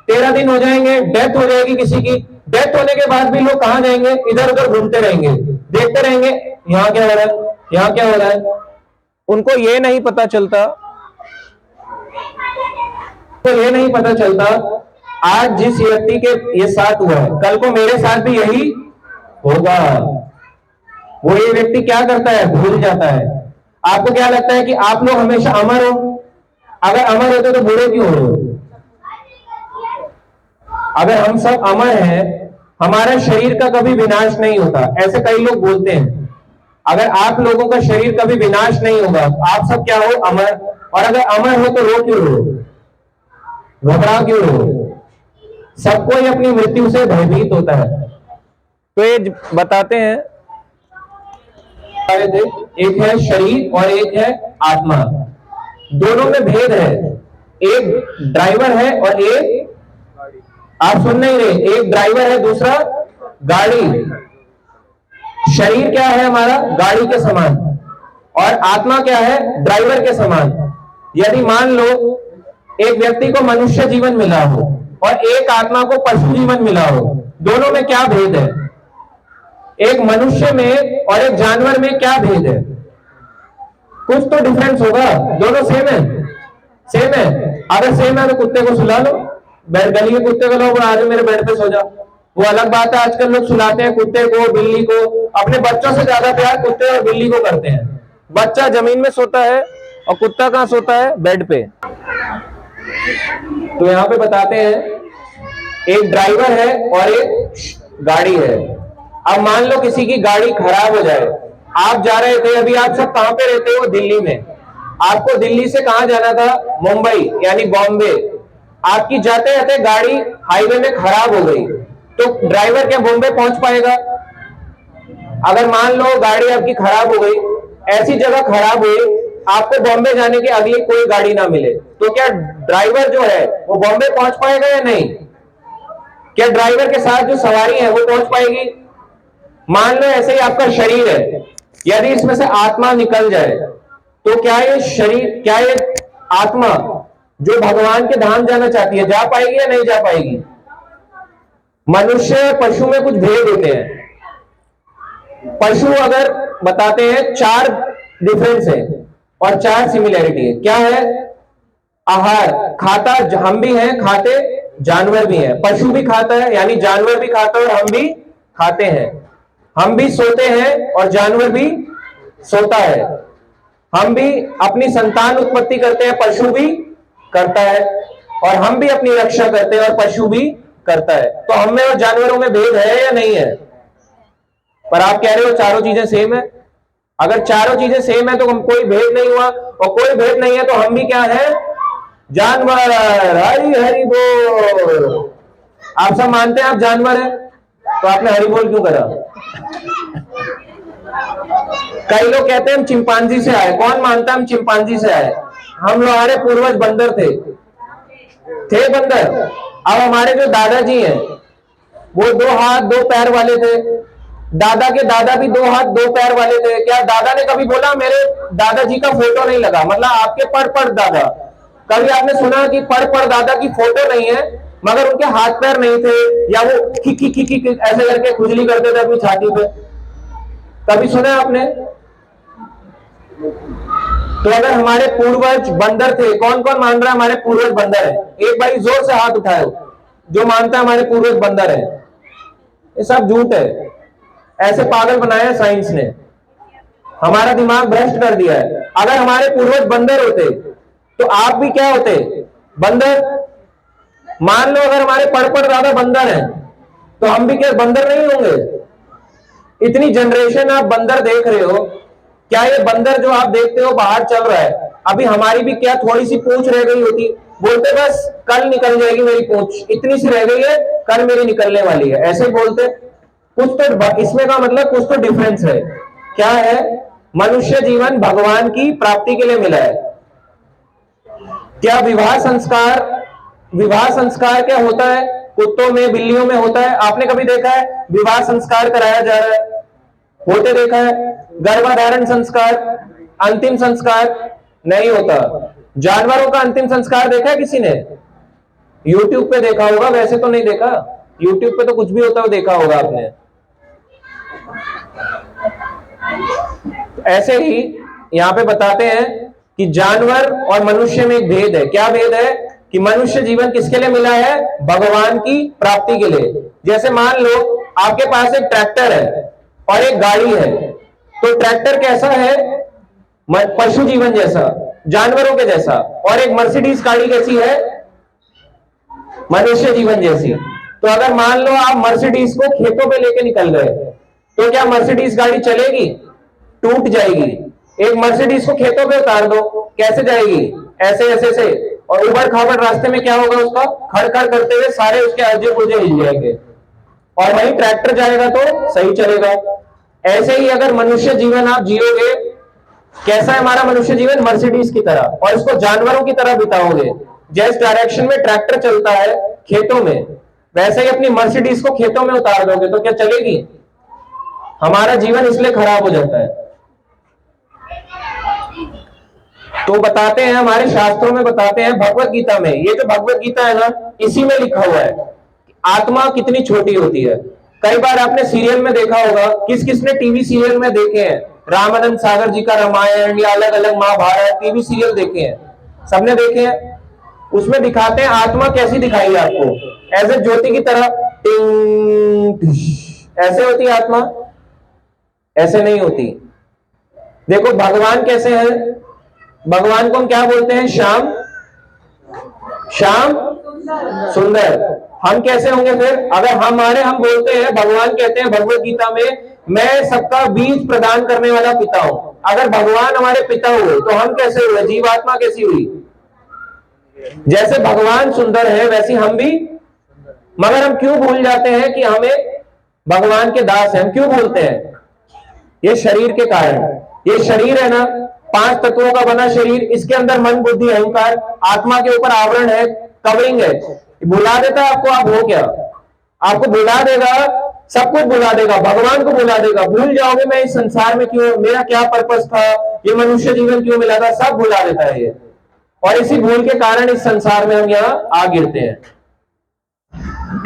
13 दिन हो जाएंगे, डेथ हो जाएगी किसी की, डेथ होने के बाद भी लोग कहां जाएंगे? इधर उधर घूमते रहेंगे, देखते रहेंगे यहाँ क्या हो रहा है, यहाँ क्या हो रहा है। उनको ये नहीं पता चलता, तो ये नहीं पता चलता आज जिस व्यक्ति के ये साथ हुआ है, कल को मेरे साथ भी यही होगा। वो ये व्यक्ति क्या करता है? भूल जाता है। आपको क्या लगता है कि आप लोग हमेशा अमर हो? अगर अमर होते तो बूढ़े क्यों हो? अगर हम सब अमर हैं, हमारा शरीर का कभी विनाश नहीं होता, ऐसे कई लोग बोलते हैं। अगर आप लोगों का शरीर कभी विनाश नहीं होगा, आप सब क्या हो? अमर। और अगर अमर हो तो रो क्यों हो? घबरा क्यों हो? सबको ही अपनी मृत्यु से भयभीत होता है। तो ये बताते हैं, एक है शरीर और एक है आत्मा, दोनों में भेद है। एक ड्राइवर है और एक, आप सुन नहीं रहे, एक ड्राइवर है दूसरा गाड़ी। शरीर क्या है हमारा? गाड़ी के समान। और आत्मा क्या है? ड्राइवर के समान। यदि मान लो एक व्यक्ति को मनुष्य जीवन मिला हो और एक आत्मा को पशु जीवन मिला हो, दोनों में क्या भेद है? एक मनुष्य में और एक जानवर में क्या भेद है? कुछ तो डिफरेंस होगा। दोनों सेम है? सेम है। अगर सेम है तो कुत्ते को सुला लो, गली के कुत्ते को लो, आज मेरे बेड पे सो जा, वो अलग बात है। आजकल लोग सुलाते हैं कुत्ते को, बिल्ली को। अपने बच्चों से ज्यादा प्यार कुत्ते और बिल्ली को करते हैं। बच्चा जमीन में सोता है और कुत्ता कहां सोता है? बेड पे। तो यहां पे बताते हैं, एक ड्राइवर है और एक गाड़ी है। अब मान लो किसी की गाड़ी खराब हो जाए, आप जा रहे थे, अभी आप सब कहां पे रहते हो? दिल्ली में। आपको दिल्ली से कहां जाना था? मुंबई यानी बॉम्बे। आपकी जाते जाते गाड़ी हाईवे में खराब हो गई, तो ड्राइवर क्या बॉम्बे पहुंच पाएगा? अगर मान लो गाड़ी आपकी खराब हो गई, ऐसी जगह खराब हुई, आपको बॉम्बे जाने की अगली कोई गाड़ी ना मिले, तो क्या ड्राइवर जो है वो बॉम्बे पहुंच पाएगा या नहीं? क्या ड्राइवर के साथ जो सवारी है वो पहुंच पाएगी? मान लो ऐसे ही आपका शरीर है, यदि इसमें से आत्मा निकल जाए, तो क्या ये शरीर, क्या ये आत्मा जो भगवान के धाम जाना चाहती है, जा पाएगी या नहीं जा पाएगी? मनुष्य पशु में कुछ भेद होते हैं। पशु अगर बताते हैं 4 डिफरेंस है और 4 सिमिलैरिटी है। क्या है? आहार खाता, हम भी हैं खाते, जानवर भी हैं। पशु भी खाता है यानी जानवर भी खाता है और हम भी खाते हैं। हम भी सोते हैं और जानवर भी सोता है। हम भी अपनी संतान उत्पत्ति करते हैं, पशु भी करता है। और हम भी अपनी रक्षा करते हैं और पशु भी करता है। तो हम में और जानवरों में भेद है या नहीं है? पर आप कह रहे हो चारों चीजें सेम है। अगर चारों चीजें सेम है तो हम कोई भेद नहीं हुआ, और कोई भेद नहीं है तो हम भी क्या है? जानवर। हरि हरि बोल। आप सब मानते हैं आप जानवर हैं, तो आपने हरि बोल क्यों करा? कई लोग कहते हैं हम चिंपांजी से आए। कौन मानता हम चिंपांजी से आए? हम लोग, हमारे पूर्वज बंदर थे बंदर। अब हमारे जो दादाजी हैं वो 2 हाथ 2 पैर वाले थे। दादा के दादा भी 2 हाथ 2 पैर वाले थे। क्या दादा ने कभी बोला मेरे दादाजी का फोटो नहीं लगा? मतलब आपके पड़ दादा, कभी आपने सुना कि पड़ दादा की फोटो नहीं है मगर उनके हाथ पैर नहीं थे, या वो खी ऐसे करके खुजली करते थे अपनी छाती पे? कभी सुना आपने? तो अगर हमारे पूर्वज बंदर थे, कौन कौन मान रहा है हमारे पूर्वज बंदर है? एक बार जोर से हाथ उठाए जो मानता है हमारे पूर्वज बंदर है। ये सब झूठ है, ऐसे पागल बनाया है साइंस ने, हमारा दिमाग भ्रष्ट कर दिया है। अगर हमारे पूर्वज बंदर होते तो आप भी क्या होते? बंदर। मान लो अगर हमारे पड़ दादा बंदर हैं तो हम भी क्या बंदर नहीं होंगे? इतनी जनरेशन आप बंदर देख रहे हो, क्या ये बंदर जो आप देखते हो बाहर चल रहा है, अभी हमारी भी क्या थोड़ी सी पूंछ रह गई होती? बोलते बस कल निकल जाएगी मेरी पूंछ, इतनी सी रह गई है, कल मेरी निकलने वाली है, ऐसे बोलते। कुछ तो इसमें का मतलब कुछ तो डिफरेंस है। क्या है? मनुष्य जीवन भगवान की प्राप्ति के लिए मिला है। क्या विवाह संस्कार क्या होता है? कुत्तों में, बिल्लियों में होता है। आपने कभी देखा है विवाह संस्कार कराया जा रहा है? होते देखा है? गर्भधारण संस्कार, अंतिम संस्कार नहीं होता। जानवरों का अंतिम संस्कार देखा है किसी ने? यूट्यूब पे देखा होगा, वैसे तो नहीं देखा। यूट्यूब पे तो कुछ भी होता है देखा होगा आपने। ऐसे ही यहां पे बताते हैं कि जानवर और मनुष्य में एक भेद है। क्या भेद है? कि मनुष्य जीवन किसके लिए मिला है? भगवान की प्राप्ति के लिए। जैसे मान लो आपके पास एक ट्रैक्टर है और एक गाड़ी है, तो ट्रैक्टर कैसा है? पशु जीवन जैसा, जानवरों के जैसा। और एक मर्सिडीज गाड़ी कैसी है? मनुष्य जीवन जैसी। तो अगर मान लो आप मर्सिडीज को खेतों पे लेके निकल गए, तो क्या मर्सिडीज गाड़ी चलेगी? टूट जाएगी। एक मर्सिडीज को खेतों पे उतार दो, कैसे जाएगी? ऐसे ऐसे से। और उबड़ खाबड़ रास्ते में क्या होगा उसका? खड़खड़ करते हुए सारे उसके अर्जे पुर्जे हिल जाएंगे। और वहीं ट्रैक्टर जाएगा तो सही चलेगा। ऐसे ही अगर मनुष्य जीवन आप जियोगे, कैसा है हमारा मनुष्य जीवन? मर्सिडीज की तरह। और इसको जानवरों की तरह बिताओगे। जिस डायरेक्शन में ट्रैक्टर चलता है खेतों में, वैसे ही अपनी मर्सिडीज को खेतों में उतार दोगे तो क्या चलेगी? हमारा जीवन इसलिए खराब हो जाता है। तो बताते हैं, हमारे शास्त्रों में बताते हैं, भगवत गीता में, ये जो भगवत गीता है ना, इसी में लिखा हुआ है आत्मा कितनी छोटी होती है। कई बार आपने सीरियल में देखा होगा, किस किसने टीवी सीरियल में देखे हैं? रामानंद सागर जी का रामायण या अलग अलग महाभारत टीवी सीरियल देखे हैं? सबने देखे हैं। उसमें दिखाते हैं आत्मा कैसी दिखाई है आपको, ऐसे ज्योति की तरह टिंग, ऐसे होती है आत्मा? ऐसे नहीं होती। देखो भगवान कैसे हैं? भगवान को हम क्या बोलते हैं? श्याम, श्याम सुंदर। हम कैसे होंगे फिर? अगर हम बोलते हैं, भगवान कहते हैं भगवत गीता में, मैं सबका बीज प्रदान करने वाला पिता हूं। अगर भगवान हमारे पिता हुए तो हम कैसे हुए? जीवात्मा कैसी हुई? जैसे भगवान सुंदर है वैसे हम भी। मगर हम क्यों भूल जाते हैं कि हमें भगवान के दास हैं? हम क्यों भूलते हैं? ये शरीर के कारण। ये शरीर है ना, 5 तत्वों का बना शरीर, इसके अंदर मन बुद्धि अहंकार, आत्मा के ऊपर आवरण है, कवरिंग है। भुला देता है आपको। आप हो क्या? आपको भुला देगा, सब कुछ भुला देगा, भगवान को भुला देगा। भूल जाओगे मैं इस संसार में क्यों, मेरा क्या पर्पस था, ये मनुष्य जीवन क्यों मिला था, सब भुला देता है ये। और इसी भूल के कारण इस संसार में हम यहां आ गिरते हैं।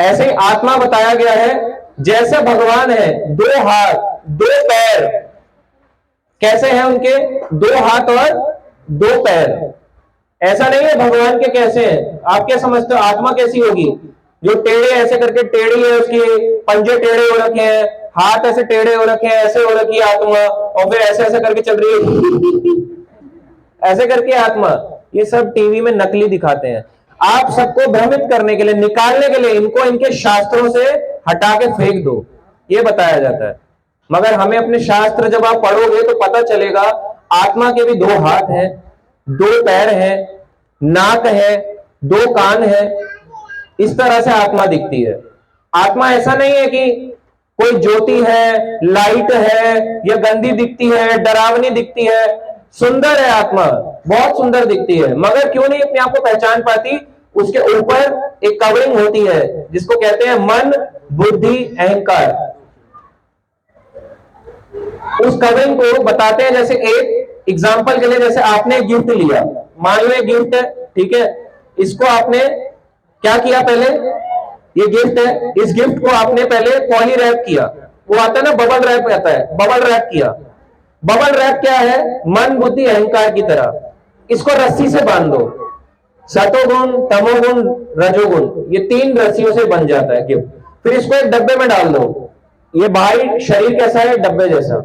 ऐसे ही आत्मा बताया गया है, जैसे भगवान है, 2 हाथ 2 पैर, कैसे हैं उनके? 2 हाथ और 2 पैर। ऐसा नहीं है भगवान के कैसे हैं। आप क्या समझते हो आत्मा कैसी होगी? जो टेढ़े ऐसे करके टेढ़ी है, उसकी पंजे टेढ़े हो रखे हैं, हाथ ऐसे टेढ़े हो रखे हैं, ऐसे हो रखी है आत्मा, और फिर ऐसे ऐसे करके चल रही है ऐसे करके आत्मा। ये सब टीवी में नकली दिखाते हैं, आप सबको भ्रमित करने के लिए, निकालने के लिए। इनको इनके शास्त्रों से हटा के फेंक दो, ये बताया जाता है। मगर हमें अपने शास्त्र जब आप पढ़ोगे तो पता चलेगा आत्मा के भी 2 हाथ हैं, 2 पैर हैं, नाक है, 2 कान है। इस तरह से आत्मा दिखती है। आत्मा ऐसा नहीं है कि कोई ज्योति है, लाइट है, या गंदी दिखती है, डरावनी दिखती है। सुंदर है आत्मा, बहुत सुंदर दिखती है। मगर क्यों नहीं अपने आप को पहचान पाती? उसके ऊपर एक कवरिंग होती है जिसको कहते हैं मन बुद्धि अहंकार। उस कवरिंग को बताते हैं। जैसे एक एग्जांपल के लिए, जैसे आपने गिफ्ट लिया, मान लो एक गिफ्ट है, ठीक है, इसको आपने क्या किया? पहले ये गिफ्ट है, इस गिफ्ट को आपने पहले पॉली रैप किया। वो आता है ना, बबल रैप आता है, बबल रैप किया। बबल रैप क्या है? मन बुद्धि अहंकार की तरह। इसको रस्सी से बांध दो, सतोगुण तमोगुण रजोगुण, ये 3 रस्सियों से बन जाता है गिफ्ट। फिर इसको एक डब्बे में डाल दो। ये बाहरी शरीर कैसा है? डब्बे जैसा।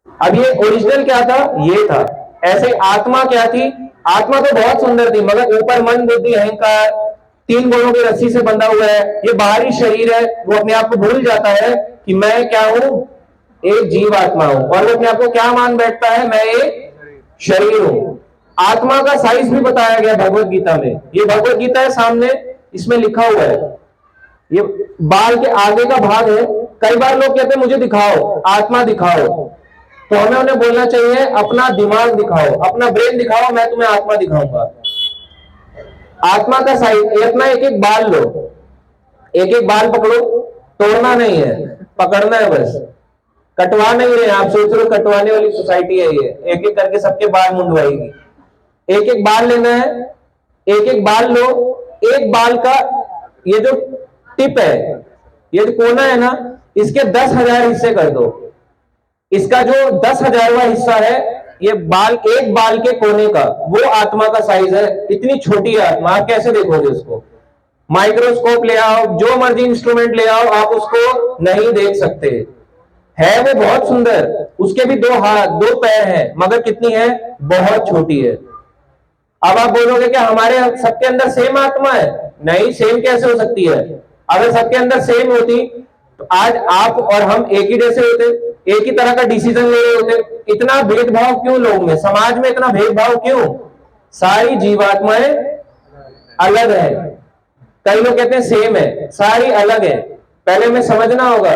अब ये ओरिजिनल क्या था? ये था। ऐसे आत्मा क्या थी? आत्मा तो बहुत सुंदर थी, मगर ऊपर मन बुद्धि अहंकार 3 गुणों की रस्सी से बंधा हुआ है। ये बाहरी शरीर है, वो अपने आप को भूल जाता है कि मैं क्या हूं, एक जीव आत्मा हूं। और वो अपने आप को क्या मान बैठता है? मैं एक शरीर हूं। आत्मा का साइज भी बताया गया भगवत गीता में। ये भगवत गीता है सामने, इसमें लिखा हुआ है, ये बाल के आगे का भाग है। कई बार लोग कहते हैं मुझे दिखाओ, आत्मा दिखाओ, तो हमें उन्हें बोलना चाहिए अपना दिमाग दिखाओ, अपना ब्रेन दिखाओ, मैं तुम्हें आत्मा दिखाऊंगा। आत्मा का साइज इतना, एक एक बाल लो, एक एक बाल पकड़ो, तोड़ना नहीं है, पकड़ना है बस। कटवा नहीं रहे, आप सोच रहे हो कटवाने वाली सोसाइटी है ये, एक एक करके सबके बाल मुंडवाएगी। एक एक बाल लेना है, एक एक बाल लो। एक बाल का ये जो टिप है, ये जो कोना है ना, इसके 10,000 हिस्से कर दो। इसका जो 10,000वां हिस्सा है, ये बाल, एक बाल के कोने का, वो आत्मा का साइज है। इतनी छोटी है आत्मा, आप कैसे देखोगे उसको? माइक्रोस्कोप ले आओ, जो मर्जी इंस्ट्रूमेंट ले आओ, आप उसको नहीं देख सकते। है वो बहुत सुंदर, उसके भी दो हाथ दो पैर हैं, मगर कितनी है, बहुत छोटी है। अब आप बोलोगे कि हमारे सबके अंदर सेम आत्मा है, नहीं, सेम कैसे हो सकती है? अगर सबके अंदर सेम होती तो आज आप और हम एक ही जैसे होते, एक ही तरह का डिसीजन ले रहे होते। इतना भेदभाव क्यों लोग में, समाज में इतना भेदभाव क्यों? सारी जीवात्माएं अलग है। कई लोग कहते हैं सेम है, सारी अलग है। पहले हमें समझना होगा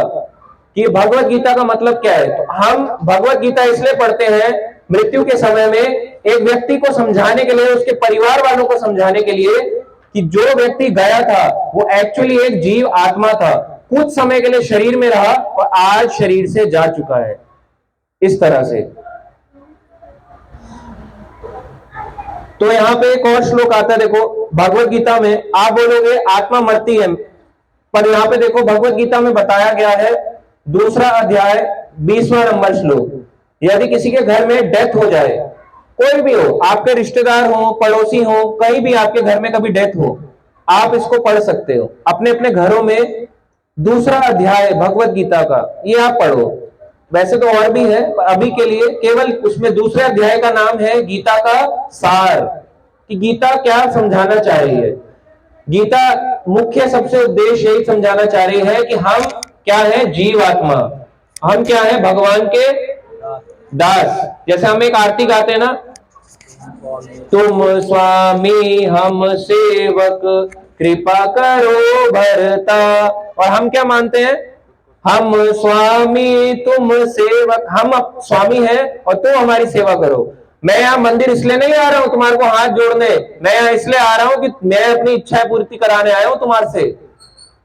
कि भगवत गीता का मतलब क्या है। तो हम भगवत गीता इसलिए पढ़ते हैं मृत्यु के समय में, एक व्यक्ति को समझाने के लिए, उसके परिवार वालों को समझाने के लिए कि जो व्यक्ति गया था वो एक्चुअली एक जीव आत्मा था, कुछ समय के लिए शरीर में रहा और आज शरीर से जा चुका है। इस तरह से तो यहां पे एक और श्लोक आता है, देखो भगवत गीता में। आप बोलोगे आत्मा मरती है, पर यहां पे देखो भगवत गीता में बताया गया है, दूसरा अध्याय 20वां नंबर श्लोक। यदि किसी के घर में डेथ हो जाए, कोई भी हो, आपके रिश्तेदार हो, पड़ोसी हो, कहीं भी आपके घर में कभी डेथ हो, आप इसको पढ़ सकते हो अपने अपने घरों में। दूसरा अध्याय भगवत गीता का, ये आप पढ़ो। वैसे तो और भी है, पर अभी के लिए केवल उसमें दूसरे अध्याय का नाम है गीता का सार, कि गीता क्या समझाना चाह रही है। गीता मुख्य सबसे उद्देश्य यही समझाना चाह रही है कि हम क्या है, जीव आत्मा, हम क्या है, भगवान के दास। जैसे हम एक आरती गाते हैं ना, तुम स्वामी हम सेवक कृपा करो भरता, और हम क्या मानते हैं, हम स्वामी तुम सेवक, हम स्वामी हैं और तुम हमारी सेवा करो। मैं यहाँ मंदिर इसलिए नहीं आ रहा हूं तुम्हारे को हाथ जोड़ने, मैं यहाँ इसलिए आ रहा हूं कि मैं अपनी इच्छा पूर्ति कराने आया हूं तुम्हारे से।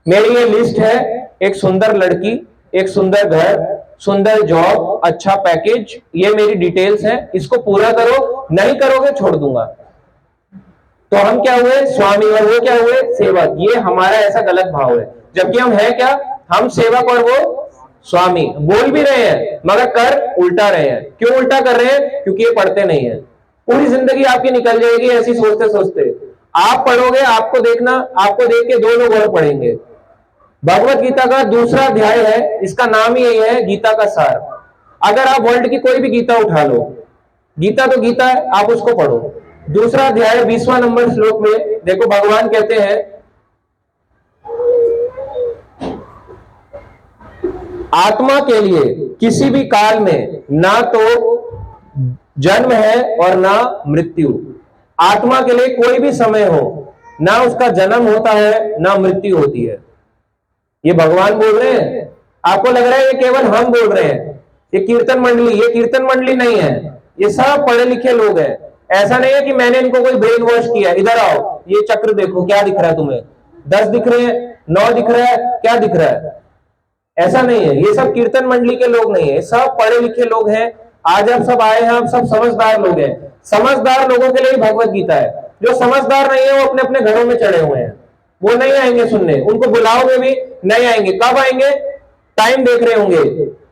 मेरी ये लिस्ट है, एक सुंदर लड़की, एक सुंदर घर, सुंदर जॉब, अच्छा पैकेज, ये मेरी डिटेल्स है, इसको पूरा करो, नहीं करोगे छोड़ दूंगा। तो हम क्या हुए, स्वामी, और वो क्या हुए, सेवक। ये हमारा ऐसा गलत भाव है, जबकि हम है क्या, हम सेवक और वो स्वामी। बोल भी रहे हैं मगर कर उल्टा रहे हैं। क्यों उल्टा कर रहे हैं? क्योंकि ये पढ़ते नहीं है। पूरी जिंदगी आपकी निकल जाएगी ऐसी सोचते सोचते। आप पढ़ोगे, आपको देखना, आपको देख के दो लोग और पढ़ेंगे। भगवत गीता का दूसरा अध्याय है, इसका नाम ही यही है, गीता का सार। अगर आप वर्ल्ड की कोई भी गीता उठा लो, गीता तो गीता है, आप उसको पढ़ो। दूसरा अध्याय 20वां नंबर श्लोक में देखो भगवान कहते हैं, आत्मा के लिए किसी भी काल में ना तो जन्म है और ना मृत्यु। आत्मा के लिए कोई भी समय हो, ना उसका जन्म होता है ना मृत्यु होती है। ये भगवान बोल रहे हैं। आपको लग रहा है ये केवल हम बोल रहे हैं, ये कीर्तन मंडली, ये कीर्तन मंडली नहीं है, ये सब पढ़े लिखे लोग हैं। ऐसा नहीं है कि मैंने इनको कोई ब्रेन वॉश किया, इधर आओ, ये चक्र देखो क्या दिख रहा है तुम्हें, 10 दिख रहे हैं, 9 दिख रहा है, क्या दिख रहा है? ऐसा नहीं है, ये सब कीर्तन मंडली के लोग नहीं है, सब पढ़े लिखे लोग हैं। आज आप सब आए हैं, आप सब समझदार लोग हैं। समझदार लोगों के लिए भगवत गीता है। जो समझदार नहीं है वो अपने अपने घरों में चढ़े हुए हैं, वो नहीं आएंगे सुनने। उनको बुलाओगे भी नहीं आएंगे। कब आएंगे? टाइम देख रहे होंगे,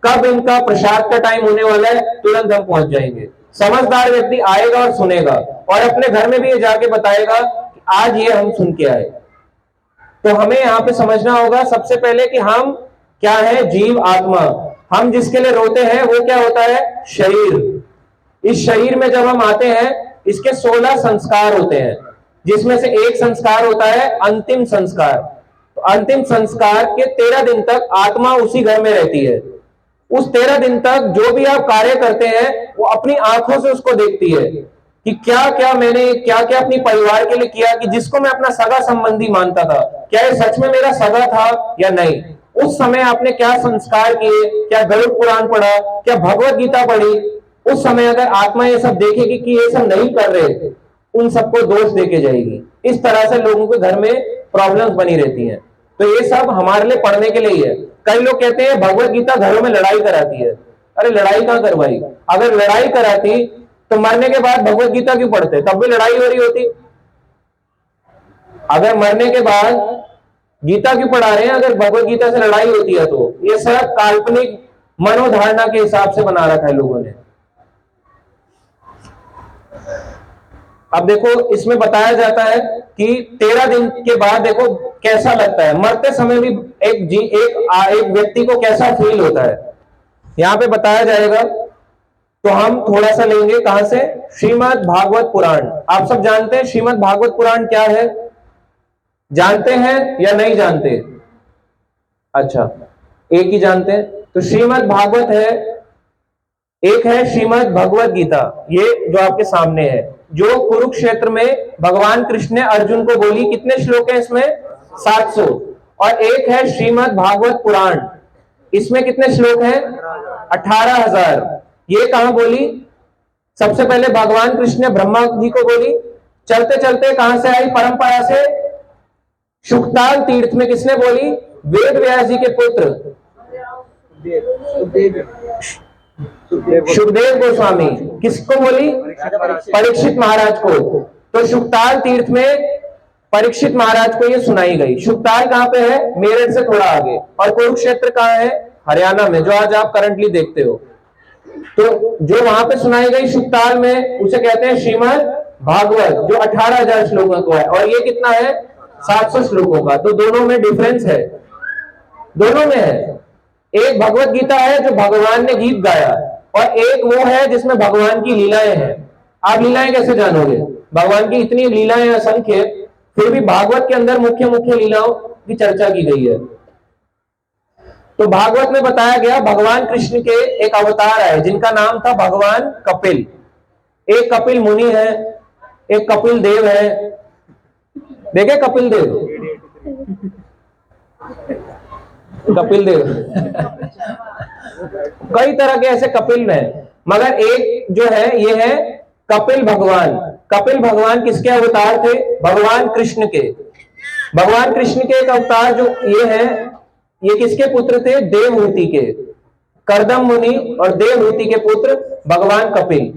कब इनका प्रसाद का टाइम होने वाला है, तुरंत हम पहुंच जाएंगे। समझदार व्यक्ति आएगा और सुनेगा, और अपने घर में भी ये जाके बताएगा कि आज ये हम सुन के आए। तो हमें यहाँ पे समझना होगा सबसे पहले कि हम क्या है, जीव आत्मा। हम जिसके लिए रोते हैं वो क्या होता है, शरीर। इस शरीर में जब हम आते हैं, इसके 16 संस्कार होते हैं, जिसमें से एक संस्कार होता है अंतिम संस्कार। तो अंतिम संस्कार के 13 दिन तक आत्मा उसी घर में रहती है। उस 13 दिन तक जो भी आप कार्य करते हैं वो अपनी आंखों से उसको देखती है कि क्या क्या मैंने, क्या क्या अपनी परिवार के लिए किया, कि जिसको मैं अपना सगा संबंधी मानता था, क्या ये सच में मेरा सगा था या नहीं। उस समय आपने क्या संस्कार किए, क्या गरुड़ पुराण पढ़ा, क्या भगवत गीता पढ़ी। उस समय अगर आत्मा ये सब देखेगी कि ये सब नहीं कर रहे, उन सबको दोष देके जाएगी। इस तरह से लोगों के घर में प्रॉब्लम्स बनी रहती हैं। तो ये सब हमारे लिए पढ़ने के लिए ही है। कई लोग कहते हैं भगवत गीता घरों में लड़ाई कराती है। अरे लड़ाई कहां करवाई? अगर लड़ाई कराती तो मरने के बाद भगवत गीता क्यों पढ़ते? तब भी लड़ाई हो रही होती। अगर मरने के बाद गीता क्यों पढ़ा रहे हैं? अगर भगवत गीता से लड़ाई होती है तो ये सब काल्पनिक मनोधारणा के हिसाब से बना रखा है लोगों ने। अब देखो इसमें बताया जाता है कि 13 दिन के बाद देखो कैसा लगता है। मरते समय भी एक व्यक्ति को कैसा फील होता है। यहां पे बताया जाएगा। तो हम थोड़ा सा लेंगे कहां से, श्रीमद् भागवत पुराण। आप सब जानते हैं श्रीमद् भागवत पुराण क्या है, जानते हैं या नहीं जानते? अच्छा, एक ही जानते हैं। तो श्रीमद् भागवत है, एक है श्रीमद् भगवत गीता, ये जो आपके सामने है, जो कुरुक्षेत्र में भगवान कृष्ण ने अर्जुन को बोली। कितने श्लोक हैं इसमें? 700। और एक है श्रीमद् भागवत पुराण, इसमें कितने श्लोक हैं? 18,000। ये कहां बोली? सबसे पहले भगवान कृष्ण ने ब्रह्मा जी को बोली, चलते चलते कहां से आई परंपरा से? शुकताल तीर्थ में किसने बोली? वेद व्यास जी के पुत्र सुखदेव गोस्वामी। किसको बोली? परीक्षित महाराज को। तो शुकताल तीर्थ में परीक्षित महाराज को ये सुनाई गई। शुकताल कहां पे है? मेरठ से थोड़ा आगे। और कुरुक्षेत्र कहां है? हरियाणा में, जो आज आप करंटली देखते हो। तो जो वहां पे सुनाई गई शुकताल में, उसे कहते हैं श्रीमद् भागवत, जो 18,000 श्लोकों का है। और ये कितना है? 700 श्लोकों का। तो दोनों में डिफरेंस है, दोनों में है। एक भगवत गीता है जो भगवान ने गीत गाया, और एक वो है जिसमें भगवान की लीलाएं हैं। आप लीलाएं कैसे जानोगे? भगवान की इतनी लीलाएं असंख्य, फिर भी भागवत के अंदर मुख्य मुख्य लीलाओं की चर्चा की गई है। तो भागवत में बताया गया भगवान कृष्ण के एक अवतार है जिनका नाम था भगवान कपिल। एक कपिल मुनि है, एक कपिल देव है। देखे कपिल देव? कपिल देव कई तरह के ऐसे कपिल हैं, मगर एक जो है ये है कपिल भगवान। कपिल भगवान किसके अवतार थे? भगवान कृष्ण के। भगवान कृष्ण के एक अवतार जो ये है, ये किसके पुत्र थे? देवहूति के। करदम मुनि और देवहूति के पुत्र भगवान कपिल।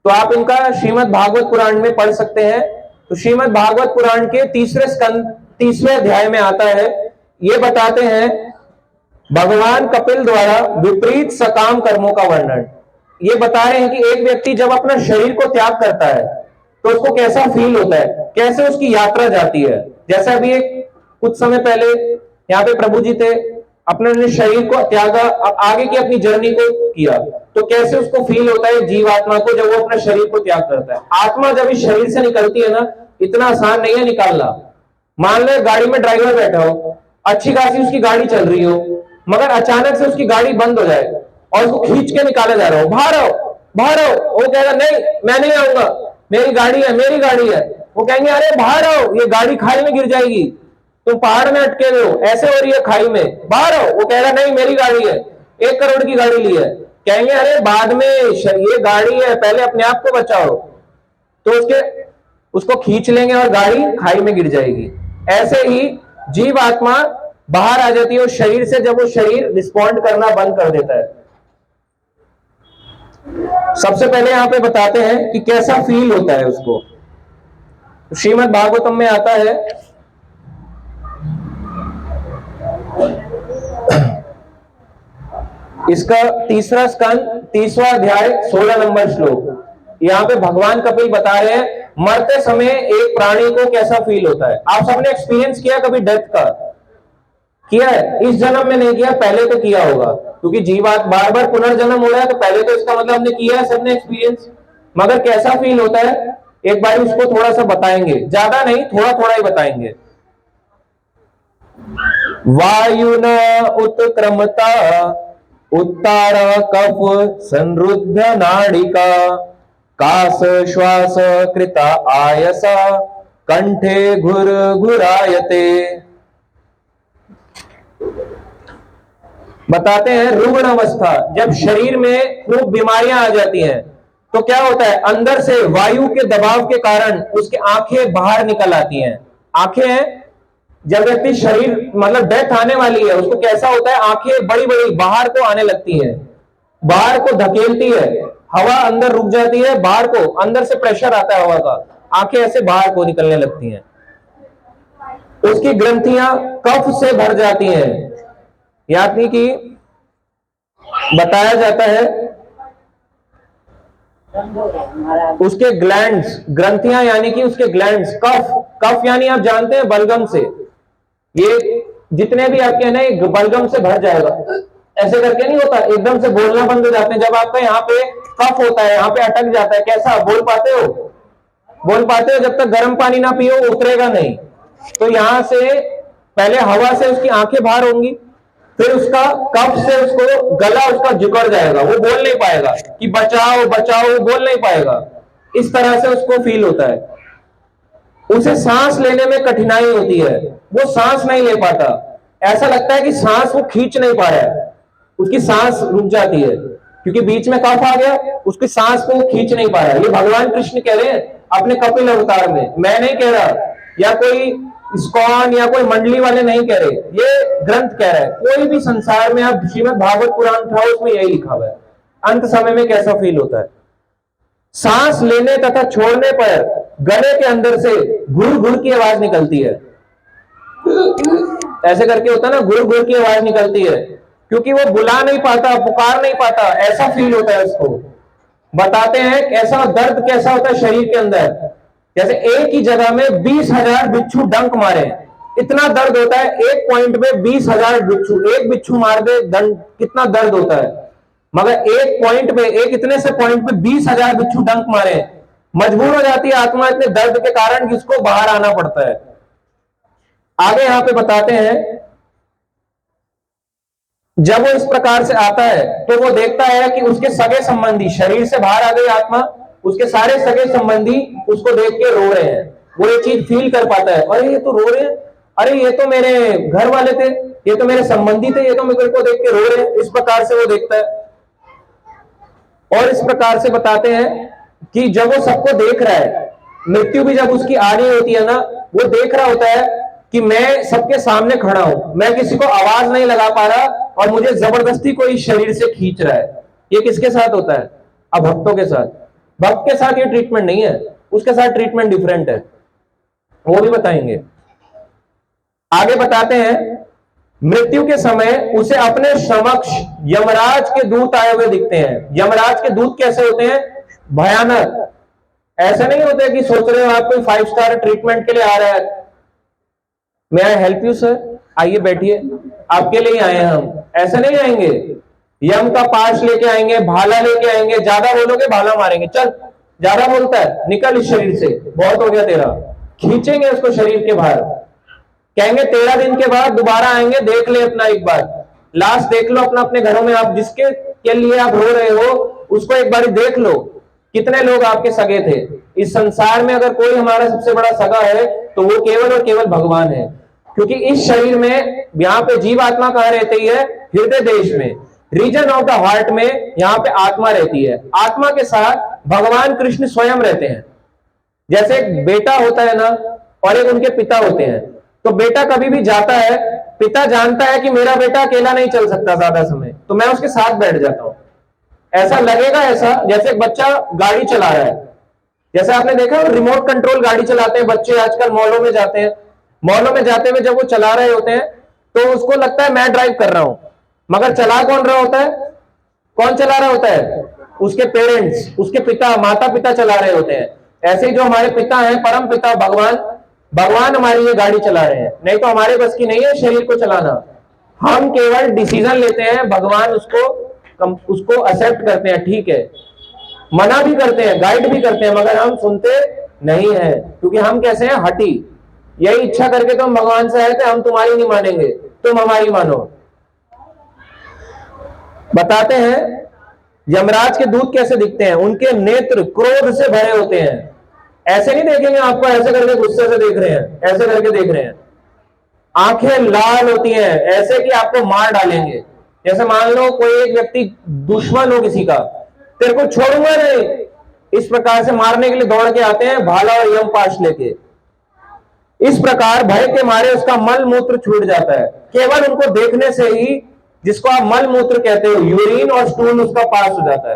तो आप इनका श्रीमद् भागवत पुराण में पढ़ सकते हैं। तो श्रीमद् भागवत पुराण के तीसरे स्कंद 30वें अध्याय में आता है, ये बताते हैं भगवान कपिल द्वारा विपरीत सकाम कर्मों का वर्णन। ये बता रहे हैं कि एक व्यक्ति जब अपना शरीर को त्याग करता है तो उसको कैसा फील होता है, कैसे उसकी यात्रा जाती है। जैसे अभी कुछ समय पहले यहाँ पे प्रभु जी थे, अपने शरीर को त्यागा, अब आगे की अपनी जर्नी को किया, तो कैसे उसको फील होता है जीवात्मा को जब वो अपने शरीर को त्याग करता है। आत्मा जब इस शरीर से निकलती है ना, इतना आसान नहीं है निकालना। मान लो गाड़ी में ड्राइवर बैठा हो, अच्छी खासी उसकी गाड़ी चल रही हो, मगर अचानक से उसकी गाड़ी बंद हो जाए और उसको खींच के निकाला जा रहा हो, बाहर आओ बाहर आओ, वो कहेगा नहीं मैं नहीं आऊंगा, मेरी गाड़ी है मेरी गाड़ी है। वो कहेंगे अरे बाहर आओ, ये गाड़ी खाई में गिर जाएगी, तुम पहाड़ में अटके हुए हो, ऐसे हो रही है खाई में, बाहर आओ। वो कहेगा नहीं मेरी गाड़ी है, 1 करोड़ की गाड़ी ली है। कहेंगे अरे बाद में ये गाड़ी है, पहले अपने आप को बचाओ। तो उसको खींच लेंगे और गाड़ी खाई में गिर जाएगी। ऐसे ही जीव आत्मा बाहर आ जाती है उस शरीर से जब वो शरीर रिस्पॉन्ड करना बंद कर देता है। सबसे पहले यहां पे बताते हैं कि कैसा फील होता है उसको। श्रीमद् भागवतम में आता है, इसका तीसरा स्कंद 30वां अध्याय 16 नंबर श्लोक। यहां पे भगवान कपिल बता रहे हैं मरते समय एक प्राणी को कैसा फील होता है। आप सबने एक्सपीरियंस किया कभी डेथ का? किया है? इस जन्म में नहीं किया, पहले तो किया होगा, क्योंकि जीवात बार बार पुनर्जन्म हो रहा है, तो पहले तो इसका मतलब हमने किया है सबने एक्सपीरियंस। मगर कैसा फील होता है एक बार उसको थोड़ा सा बताएंगे, ज्यादा नहीं थोड़ा थोड़ा ही बताएंगे। वायुना उत्क्रमता उत्तार कफ संरुद्ध नाड़िका कास श्वास कृता आयसा कंठे घुर घुरायते। बताते हैं रुग्ण अवस्था, जब शरीर में खूब बीमारियां आ जाती हैं तो क्या होता है, अंदर से वायु के दबाव के कारण उसकी आंखें बाहर निकल आती हैं। आंखें जब व्यक्ति शरीर मतलब डेथ आने वाली है उसको कैसा होता है, आंखें बड़ी बड़ी बाहर को आने लगती हैं, बाहर को धकेलती है, हवा अंदर रुक जाती है, बाहर को अंदर से प्रेशर आता है हवा का, आंखें ऐसे बाहर को निकलने लगती हैं। उसकी ग्रंथियां कफ से भर जाती हैं, यानी कि बताया जाता है उसके ग्लैंड्स, ग्रंथियां यानी कि उसके ग्लैंड्स, कफ यानी आप जानते हैं बलगम से, ये जितने भी आपके ना बलगम से भर जाएगा, ऐसे करके नहीं होता, एकदम से बोलना बंद हो जाते हैं। जब आपका यहाँ पे कफ होता है, यहाँ पे अटक जाता है, कैसा बोल पाते हो? बोल पाते हो? जब तक गर्म पानी ना पियो उतरेगा नहीं। तो यहां से पहले हवा से उसकी आंखें बाहर होंगी, फिर उसका कफ से उसको गला उसका जुकड़ जाएगा, वो बोल नहीं पाएगा कि बचाओ बचाओ, वो बोल नहीं पाएगा। इस तरह से उसको फील होता है। उसे सांस लेने में कठिनाई होती है, वो सांस नहीं ले पाता, ऐसा लगता है कि सांस वो खींच नहीं पा रहा है, उसकी सांस रुक जाती है क्योंकि बीच में कफ आ गया, उसकी सांस को वो खींच नहीं पा रहा है। ये भगवान कृष्ण कह रहे हैं अपने कपिल अवतार में, मैं नहीं कह रहा, या कोई इस्कॉन या कोई मंडली वाले नहीं कह रहे, ये ग्रंथ कह रहा है। कोई भी संसार में आप श्रीमद् भागवत पुराण उठाओ, उसमें यही लिखा हुआ है अंत समय में कैसा फील होता है। सांस लेने तथा छोड़ने पर गले के अंदर से घुर घुर की आवाज निकलती है, ऐसे करके होता है ना, घुर घुर की आवाज निकलती है, क्योंकि वो बुला नहीं पाता, पुकार नहीं पाता, ऐसा फील होता है उसको। बताते हैं ऐसा दर्द कैसा होता है शरीर के अंदर, जैसे एक ही जगह में 20,000 बिच्छू डंक मारे, इतना दर्द होता है। एक पॉइंट पे 20,000 बिच्छू, एक बिच्छू मार दे दंड, कितना दर्द होता है। मगर एक पॉइंट पे, एक इतने से पॉइंट पे 20,000 बिच्छू डंक मारे, मजबूर हो जाती है आत्मा इतने दर्द के कारण कि उसको बाहर आना पड़ता है। आगे यहां पे बताते हैं जब वो इस प्रकार से आता है तो वो देखता है कि उसके सगे संबंधी, शरीर से बाहर आ गई आत्मा, उसके सारे सगे संबंधी उसको देख के रो रहे हैं। वो ये चीज फील कर पाता है, अरे ये तो रो रहे हैं, अरे ये तो मेरे घर वाले थे, ये तो मेरे संबंधी थे, ये तो मेरे को देख के रो रहे हैं। इस प्रकार से वो देखता है। और इस प्रकार से बताते हैं कि जब वो सबको देख रहा है, मृत्यु भी जब उसकी आ रही होती है ना, वो देख रहा होता है कि मैं सबके सामने खड़ा हूं, मैं किसी को आवाज नहीं लगा पा रहा और मुझे जबरदस्ती कोई शरीर से खींच रहा है। ये किसके साथ होता है? अभक्तों के साथ। भक्त के साथ ये ट्रीटमेंट नहीं है, उसके साथ ट्रीटमेंट डिफरेंट है, वो भी बताएंगे। आगे बताते हैं मृत्यु के समय उसे अपने समक्ष यमराज के दूत आए हुए दिखते हैं। यमराज के दूत कैसे होते हैं? भयानक। ऐसे नहीं होते कि सोच रहे हो आप कोई 5 स्टार ट्रीटमेंट के लिए आ रहा है, मैं आई हेल्प यू सर, आइए बैठिए, आपके लिए आए हैं हम, ऐसे नहीं आएंगे। यम का पाश लेके आएंगे, भाला लेके आएंगे, ज्यादा बोलोगे भाला मारेंगे, चल ज्यादा बोलता है निकल इस शरीर से, बहुत हो गया तेरा, खींचेंगे उसको शरीर के बाहर, कहेंगे 13 दिन के बाद दोबारा आएंगे, देख ले अपना एक बार, लास्ट देख लो अपना अपने घरों में, आप जिसके के लिए आप रो रहे हो उसको एक बार देख लो, कितने लोग आपके सगे थे। इस संसार में अगर कोई हमारा सबसे बड़ा सगा है तो वो केवल और केवल भगवान है, क्योंकि इस शरीर में यहाँ पे जीव आत्मा कहाँ रहती है? हृदय देश में, रीजन ऑफ द हार्ट में यहाँ पे आत्मा रहती है। आत्मा के साथ भगवान कृष्ण स्वयं रहते हैं। जैसे एक बेटा होता है ना, और एक उनके पिता होते हैं, तो बेटा कभी भी जाता है, पिता जानता है कि मेरा बेटा अकेला नहीं चल सकता ज्यादा समय, तो मैं उसके साथ बैठ जाता हूं। ऐसा लगेगा ऐसा जैसे एक बच्चा गाड़ी चला रहा है, जैसे आपने देखा रिमोट कंट्रोल गाड़ी चलाते हैं बच्चे आजकल, मॉलों में जाते हैं, मॉलों में जाते हुए जब वो चला रहे होते हैं तो उसको लगता है मैं ड्राइव कर रहा हूं, मगर चला कौन रहा होता है? कौन चला रहा होता है? उसके पेरेंट्स, उसके पिता, माता पिता चला रहे होते हैं। ऐसे ही जो हमारे पिता हैं, परम पिता भगवान, भगवान हमारी ये गाड़ी चला रहे हैं, नहीं तो हमारे बस की नहीं है शरीर को चलाना। हम केवल डिसीजन लेते हैं, भगवान उसको एक्सेप्ट करते हैं, ठीक है, मना भी करते हैं, गाइड भी करते हैं, मगर हम सुनते नहीं है, क्योंकि हम कैसे हैं? हटी। यही इच्छा करके तो हम भगवान से आए थे, हम तुम्हारी नहीं मानेंगे, तुम हमारी मानो। बताते हैं यमराज के दूत कैसे दिखते हैं? उनके नेत्र क्रोध से भरे होते हैं। ऐसे नहीं देखेंगे आपको ऐसे करके गुस्से से देख रहे हैं, ऐसे करके देख रहे हैं, आंखें लाल होती हैं ऐसे कि आपको मार डालेंगे। जैसे मान लो कोई एक व्यक्ति दुश्मन हो किसी का, तेरे को छोड़ूंगा नहीं, इस प्रकार से मारने के लिए दौड़ के आते हैं, भाला और यम पाश लेके। इस प्रकार भय के मारे उसका मल मूत्र छूट जाता है, केवल उनको देखने से ही, जिसको आप मल मूत्र कहते हो, यूरिन और स्टूल उसका पास हो जाता है,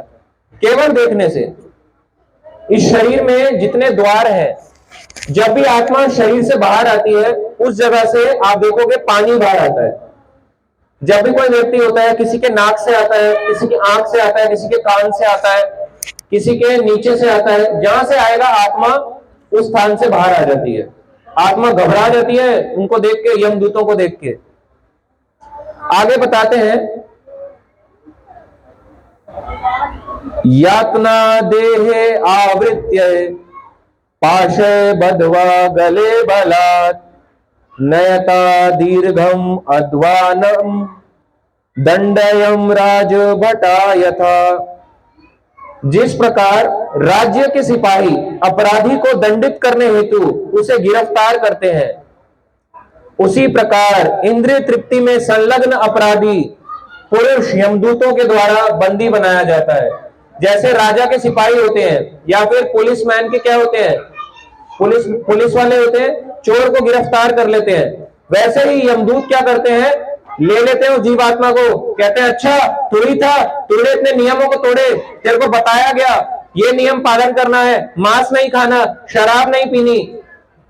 केवल देखने से। इस शरीर में जितने द्वार हैं, जब भी आत्मा शरीर से बाहर आती है उस जगह से आप देखोगे पानी बाहर आता है। जब भी कोई व्यक्ति होता है, किसी के नाक से आता है, किसी की आंख से आता है, किसी के कान से आता है, किसी के नीचे से आता है, जहां से आएगा आत्मा उस स्थान से बाहर आ जाती है। आत्मा घबरा जाती है उनको देख के, यमदूतों को देख के। आगे बताते हैं यातना देहे आवृत्य पाशे बद्ध्वा गले बलात् नयता दीर्घम अध्वानम दंडयम राजभटा यथा। जिस प्रकार राज्य के सिपाही अपराधी को दंडित करने हेतु उसे गिरफ्तार करते हैं, उसी प्रकार इंद्रिय तृप्ति में संलग्न अपराधी पुरुष यमदूतों के द्वारा बंदी बनाया जाता है। जैसे राजा के सिपाही होते हैं या फिर पुलिसमैन के क्या होते हैं, पुलिस वाले होते हैं, चोर को गिरफ्तार कर लेते हैं, वैसे ही यमदूत क्या करते हैं, ले लेते हैं उस जीवात्मा को, कहते हैं अच्छा तू ही था, तूने इतने नियमों को तोड़े, तेरे को बताया गया ये नियम पालन करना है, मांस नहीं खाना, शराब नहीं पीनी,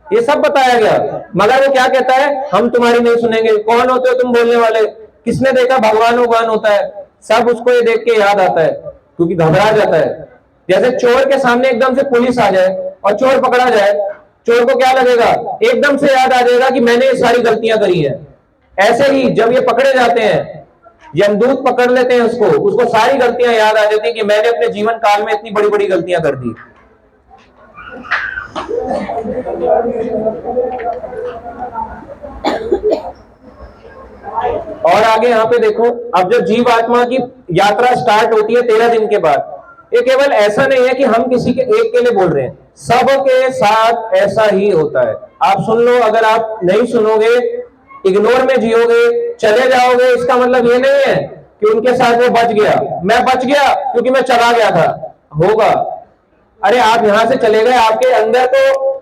ये सब बताया गया, मगर वो क्या कहता है, हम तुम्हारी नहीं सुनेंगे। कौन होते हो तुम बोलने वाले, किसने देखा भगवान होता है, सब उसको ये देख के याद आता है क्योंकि घबरा जाता है। जैसे चोर के सामने एकदम से पुलिस आ जाए और चोर पकड़ा जाए, चोर को क्या लगेगा, एकदम से याद आ जाएगा कि मैंने ये सारी गलतियां करी है। ऐसे ही जब ये पकड़े जाते हैं, यमदूत पकड़ लेते हैं उसको सारी गलतियां याद आ जाती है कि मैंने अपने जीवन काल में इतनी बड़ी बड़ी गलतियां कर दी। और आगे यहां पे देखो, अब जब जीव आत्मा की यात्रा स्टार्ट होती है 13 दिन के बाद, ये केवल ऐसा नहीं है कि हम किसी के एक के लिए बोल रहे हैं, सबके साथ ऐसा ही होता है। आप सुन लो, अगर आप नहीं सुनोगे, इग्नोर में जियोगे, चले जाओगे, इसका मतलब ये नहीं है कि उनके साथ वो बच गया, मैं बच गया क्योंकि मैं चला गया था, होगा। अरे आप यहां से चले गए, आपके अंदर तो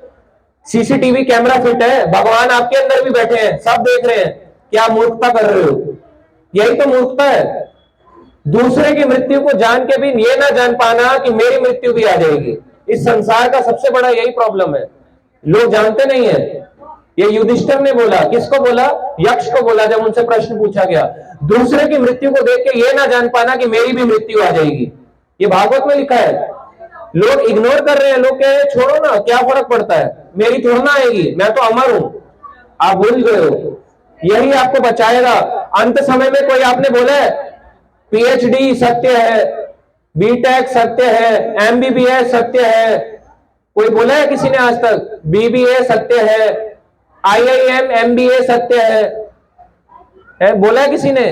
सीसीटीवी कैमरा फिट है, भगवान आपके अंदर भी बैठे हैं, सब देख रहे हैं कि आप मूर्खता कर रहे हो। यही तो मूर्खता है, दूसरे की मृत्यु को जान के भी ये ना जान पाना कि मेरी मृत्यु भी आ जाएगी। इस संसार का सबसे बड़ा यही प्रॉब्लम है, लोग जानते नहीं है। ये युधिष्ठिर ने बोला, किसको बोला, यक्ष को बोला, जब उनसे प्रश्न पूछा गया, दूसरे की मृत्यु को देख के ये ना जान पाना कि मेरी भी मृत्यु आ जाएगी। ये भागवत में लिखा है, लोग इग्नोर कर रहे हैं, लोग कह रहे हैं छोड़ो ना, क्या फर्क पड़ता है, मेरी थोड़ा ना आएगी, मैं तो अमर हूं। आप भूल गए हो, यही आपको बचाएगा। अंत समय में कोई आपने बोला है पीएचडी सत्य है, बीटेक सत्य है, एमबीबीएस सत्य है, कोई बोला है किसी ने आज तक? बीबीए सत्य है, आईआईएम एमबीए सत्य है, बोला है किसी ने?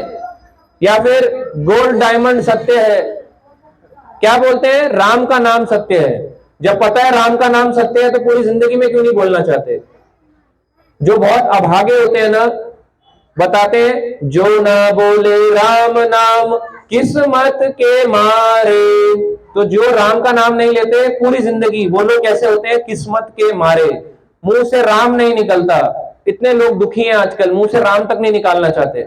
या फिर गोल्ड डायमंड सत्य है? क्या बोलते हैं? राम का नाम सत्य है। जब पता है राम का नाम सत्य है तो पूरी जिंदगी में क्यों नहीं बोलना चाहते? जो बहुत अभागे होते हैं ना, बताते हैं जो ना बोले राम नाम किस्मत के मारे। तो जो राम का नाम नहीं लेते पूरी जिंदगी, वो लोग कैसे होते हैं? किस्मत के मारे, मुंह से राम नहीं निकलता। इतने लोग दुखी हैं आजकल, मुंह से राम तक नहीं निकालना चाहते।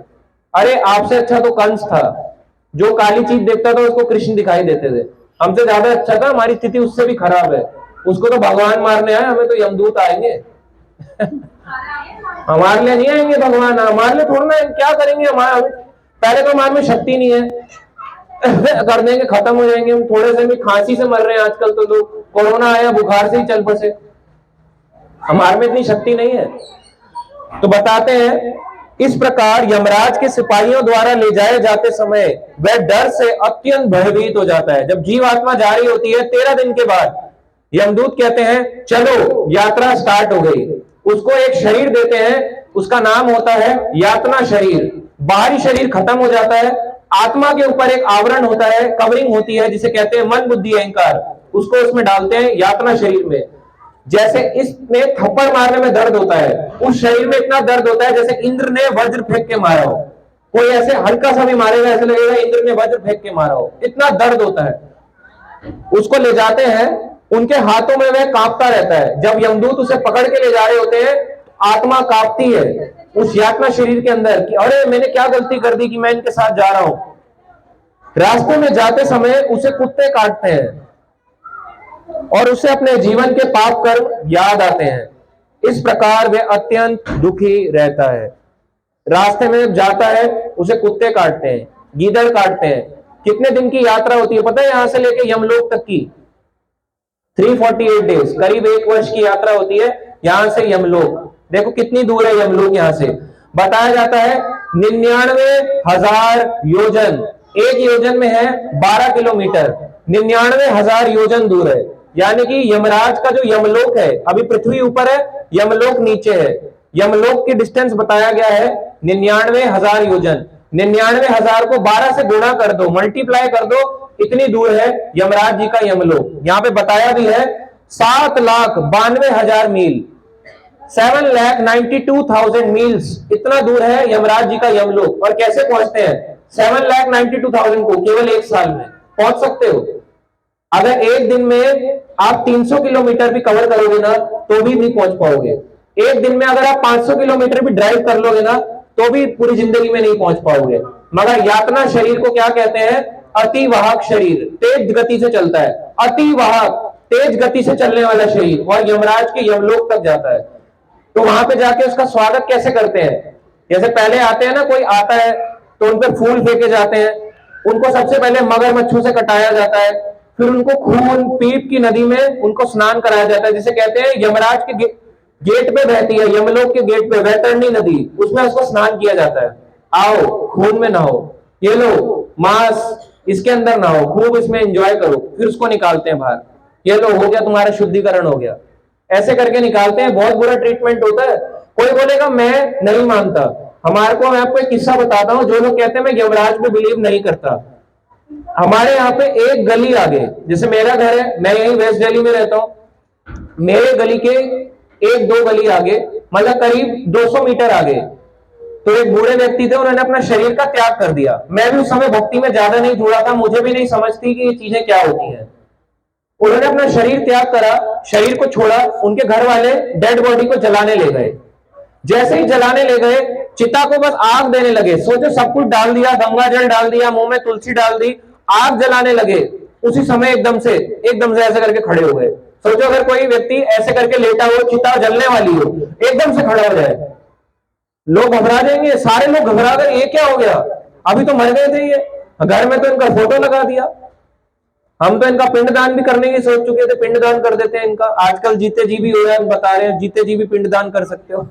अरे आपसे अच्छा तो कंस था, जो काली चीज देखता था उसको कृष्ण दिखाई देते थे। हमसे ज्यादा अच्छा था, हमारी स्थिति उससे भी खराब है। उसको तो भगवान मारने आए, हमें तो यमदूत आएंगे। हमारे लिए नहीं आएंगे भगवान, हमारे लिए थोड़ा ना, क्या करेंगे? हमारा पहले तो हमारे में शक्ति नहीं है। कर देंगे, खत्म हो जाएंगे हम। थोड़े से भी खांसी से मर रहे हैं आजकल तो लोग, कोरोना आया बुखार से ही चल बसे, हमारे में इतनी शक्ति नहीं है। तो बताते हैं इस प्रकार यमराज के सिपाहियों द्वारा ले जाए जाते समय वह डर से अत्यंत भयभीत हो जाता है। जब जीवात्मा जा रही होती है 13 दिन के बाद, यमदूत कहते हैं चलो यात्रा स्टार्ट हो गई। उसको एक शरीर देते हैं, उसका नाम होता है यातना शरीर। बाहरी शरीर खत्म हो जाता है, आत्मा के ऊपर एक आवरण होता है, कवरिंग होती है, जिसे कहते हैं मन बुद्धि अहंकार। उसको उसमें डालते हैं यातना शरीर में। जैसे इसमें थप्पड़ मारने में दर्द होता है, उस शरीर में इतना दर्द होता है जैसे इंद्र ने वज्र फेंक के मारा हो। कोई ऐसे हल्का सा भी मारेगा, ऐसे लगेगा इंद्र ने वज्र फेंक के मारा हो, इतना दर्द होता है। उसको ले जाते हैं, उनके हाथों में वह कांपता रहता है। जब यमदूत उसे पकड़ के ले जा रहे होते हैं, आत्मा कांपती है उस यातना शरीर के अंदर कि अरे मैंने क्या गलती कर दी कि मैं इनके साथ जा रहा हूं। रास्ते में जाते समय उसे कुत्ते काटते हैं और उसे अपने जीवन के पाप कर्म याद आते हैं। इस प्रकार वह अत्यंत दुखी रहता है। रास्ते में जाता है, उसे कुत्ते काटते हैं, गीदड़ काटते हैं। कितने दिन की यात्रा होती है पता है? यहां से लेके यमलोक तक की 348 डेज, करीब 1 वर्ष की यात्रा होती है यहां से यमलोक। देखो कितनी दूर है यमलोक यहां से। बताया जाता है 99,000 योजन, एक योजन में है 12 किलोमीटर, 99,000 योजन दूर है। यानी कि यमराज का जो यमलोक है, अभी पृथ्वी ऊपर है, यमलोक नीचे है। यमलोक की डिस्टेंस बताया गया है 99,000 योजन। 99,000 को 12 से गुणा कर दो, मल्टीप्लाई कर दो, इतनी दूर है यमराज जी का यमलोक। यहां पे बताया भी है 7,92,000 मील, 7,92,000 मील्स, इतना दूर है यमराज जी का यमलोक। और कैसे पहुंचते हैं 7,92,000 को? केवल एक साल में पहुंच सकते हो। अगर एक दिन में आप 300 किलोमीटर भी कवर करोगे ना तो भी नहीं पहुंच पाओगे। एक दिन में अगर आप 500 किलोमीटर भी ड्राइव कर लोगे ना तो भी पूरी जिंदगी में नहीं पहुंच पाओगे। मगर यातना शरीर को क्या कहते हैं? अति वाहक शरीर, तेज गति से चलता है, अति वाहक, तेज गति से चलने वाला शरीर, और यमराज के यमलोक तक जाता है। तो वहां पे जाके उसका स्वागत कैसे करते हैं? जैसे पहले आते हैं ना, कोई आता है तो उन पे फूल फेंके जाते हैं, उनको सबसे पहले मगरमच्छों से कटाया जाता है, फिर उनको खून पीप की नदी में उनको स्नान कराया जाता है, जिसे कहते हैं यमराज के गेट पे बहती है, यमलोक के गेट पे वैतरणी नदी, उसमें उसको स्नान किया जाता है। आओ खून में नहाओ, ये लो मांस इसके अंदर नहाओ, खूब इसमें एंजॉय करो, फिर उसको निकालते हैं बाहर। ये लो हो गया तुम्हारा शुद्धिकरण हो गया। ऐसे करके निकालते हैं, बहुत बुरा ट्रीटमेंट होता है। कोई बोलेगा मैं नहीं मानता, हमारे को, मैं आपको एक किस्सा बताता हूं। जो लोग कहते हैं मैं यमराज पे बिलीव नहीं करता, हमारे यहाँ पे एक गली आगे, जैसे मेरा घर है, मैं यही वेस्ट दिल्ली में रहता हूं, मेरे गली के एक दो गली आगे, मतलब करीब 200 मीटर आगे, तो एक बूढ़े व्यक्ति थे, उन्होंने अपना शरीर का त्याग कर दिया। मैं भी उस समय भक्ति में ज्यादा नहीं जुड़ा था, मुझे भी नहीं समझती कि ये चीजें क्या होती हैं। उन्होंने अपना शरीर त्याग करा, शरीर को छोड़ा, उनके घर वाले डेड बॉडी को जलाने ले गए। जैसे ही जलाने ले गए, चिता को बस आग देने लगे, सोचो सब कुछ डाल दिया, गंगा जल डाल दिया, मुंह में तुलसी डाल दी, आग जलाने लगे। उसी समय एकदम से ऐसे करके खड़े हो गए। सोचो अगर कोई व्यक्ति ऐसे करके लेटा हो, चिता जलने वाली हो, एकदम से खड़ा हो जाए, लोग घबरा जाएंगे, सारे लोग घबरा गए, ये क्या हो गया, अभी तो मर गए थे ये, घर में तो इनका फोटो लगा दिया, हम तो इनका पिंडदान भी करने की सोच चुके थे, पिंडदान कर देते हैं इनका। आजकल जीते जी भी हो रहा है, बता रहे हैं जीते जी भी पिंडदान कर सकते हो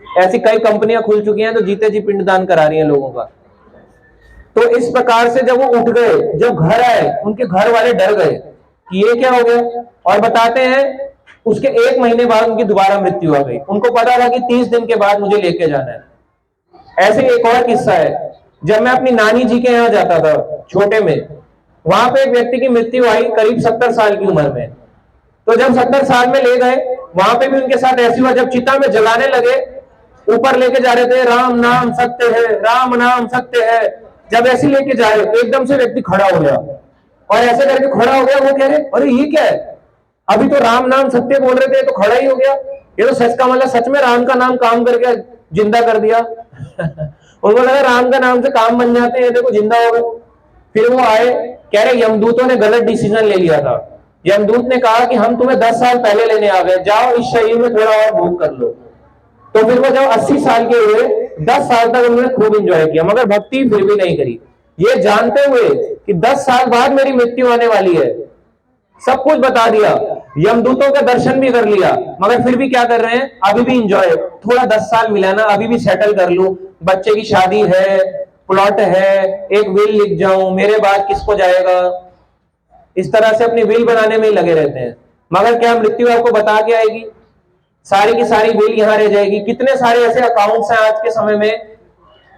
ऐसी कई कंपनियां खुल चुकी हैं तो जीते जी पिंडदान करा रही हैं लोगों का। तो इस प्रकार से जब वो उठ गए, जब घर आए, उनके घर वाले डर गए कि ये क्या हो गया, और बताते हैं उसके 1 महीने बाद उनकी दोबारा मृत्यु आ गई। उनको पता था कि 30 दिन के बाद मुझे लेके जाना है। ऐसे एक और किस्सा है, जब मैं अपनी नानी जी के यहाँ जाता था छोटे में, वहां पे एक व्यक्ति की मृत्यु आई करीब 70 साल की उम्र में। तो जब 70 साल में ले गए, वहां पे भी उनके साथ ऐसी हुआ, जब चिता में जलाने लगे, ऊपर लेके जा रहे थे, राम नाम सत्य है, राम नाम सत्य है, जब ऐसे लेके जा रहे, एकदम से व्यक्ति खड़ा हो गया, और ऐसे करके खड़ा हो गया। वो कह रहे अरे ये क्या है, अभी तो राम नाम सत्य बोल रहे थे, तो खड़ा ही हो गया, ये तो सच का मतलब सच में राम का नाम काम करके जिंदा कर दिया उनको लगा राम का नाम से काम बन जाते हैं, देखो जिंदा हो गए। फिर वो आए, कह रहे यमदूतों ने गलत डिसीजन ले लिया था। यमदूत ने कहा कि हम तुम्हें 10 साल पहले लेने आ गए, जाओ इस शरीर में थोड़ा और भोग कर लो। तो फिर वो जब 80 साल के हुए, 10 साल तक उन्होंने खूब एंजॉय किया, मगर भक्ति फिर भी नहीं करी, ये जानते हुए कि 10 साल बाद मेरी मृत्यु आने वाली है। सब कुछ बता दिया, यमदूतों का दर्शन भी कर लिया, मगर फिर भी क्या कर रहे हैं, अभी भी एंजॉय, थोड़ा 10 साल मिला ना, अभी भी सेटल कर लूं, बच्चे की शादी है, प्लॉट है, एक विल लिख जाऊं, मेरे बाद किसको जाएगा, इस तरह से अपनी विल बनाने में ही लगे रहते हैं। मगर क्या मृत्यु आपको बता के आएगी? सारी की सारी विल यहां रह जाएगी। कितने सारे ऐसे अकाउंट्स हैं आज के समय में,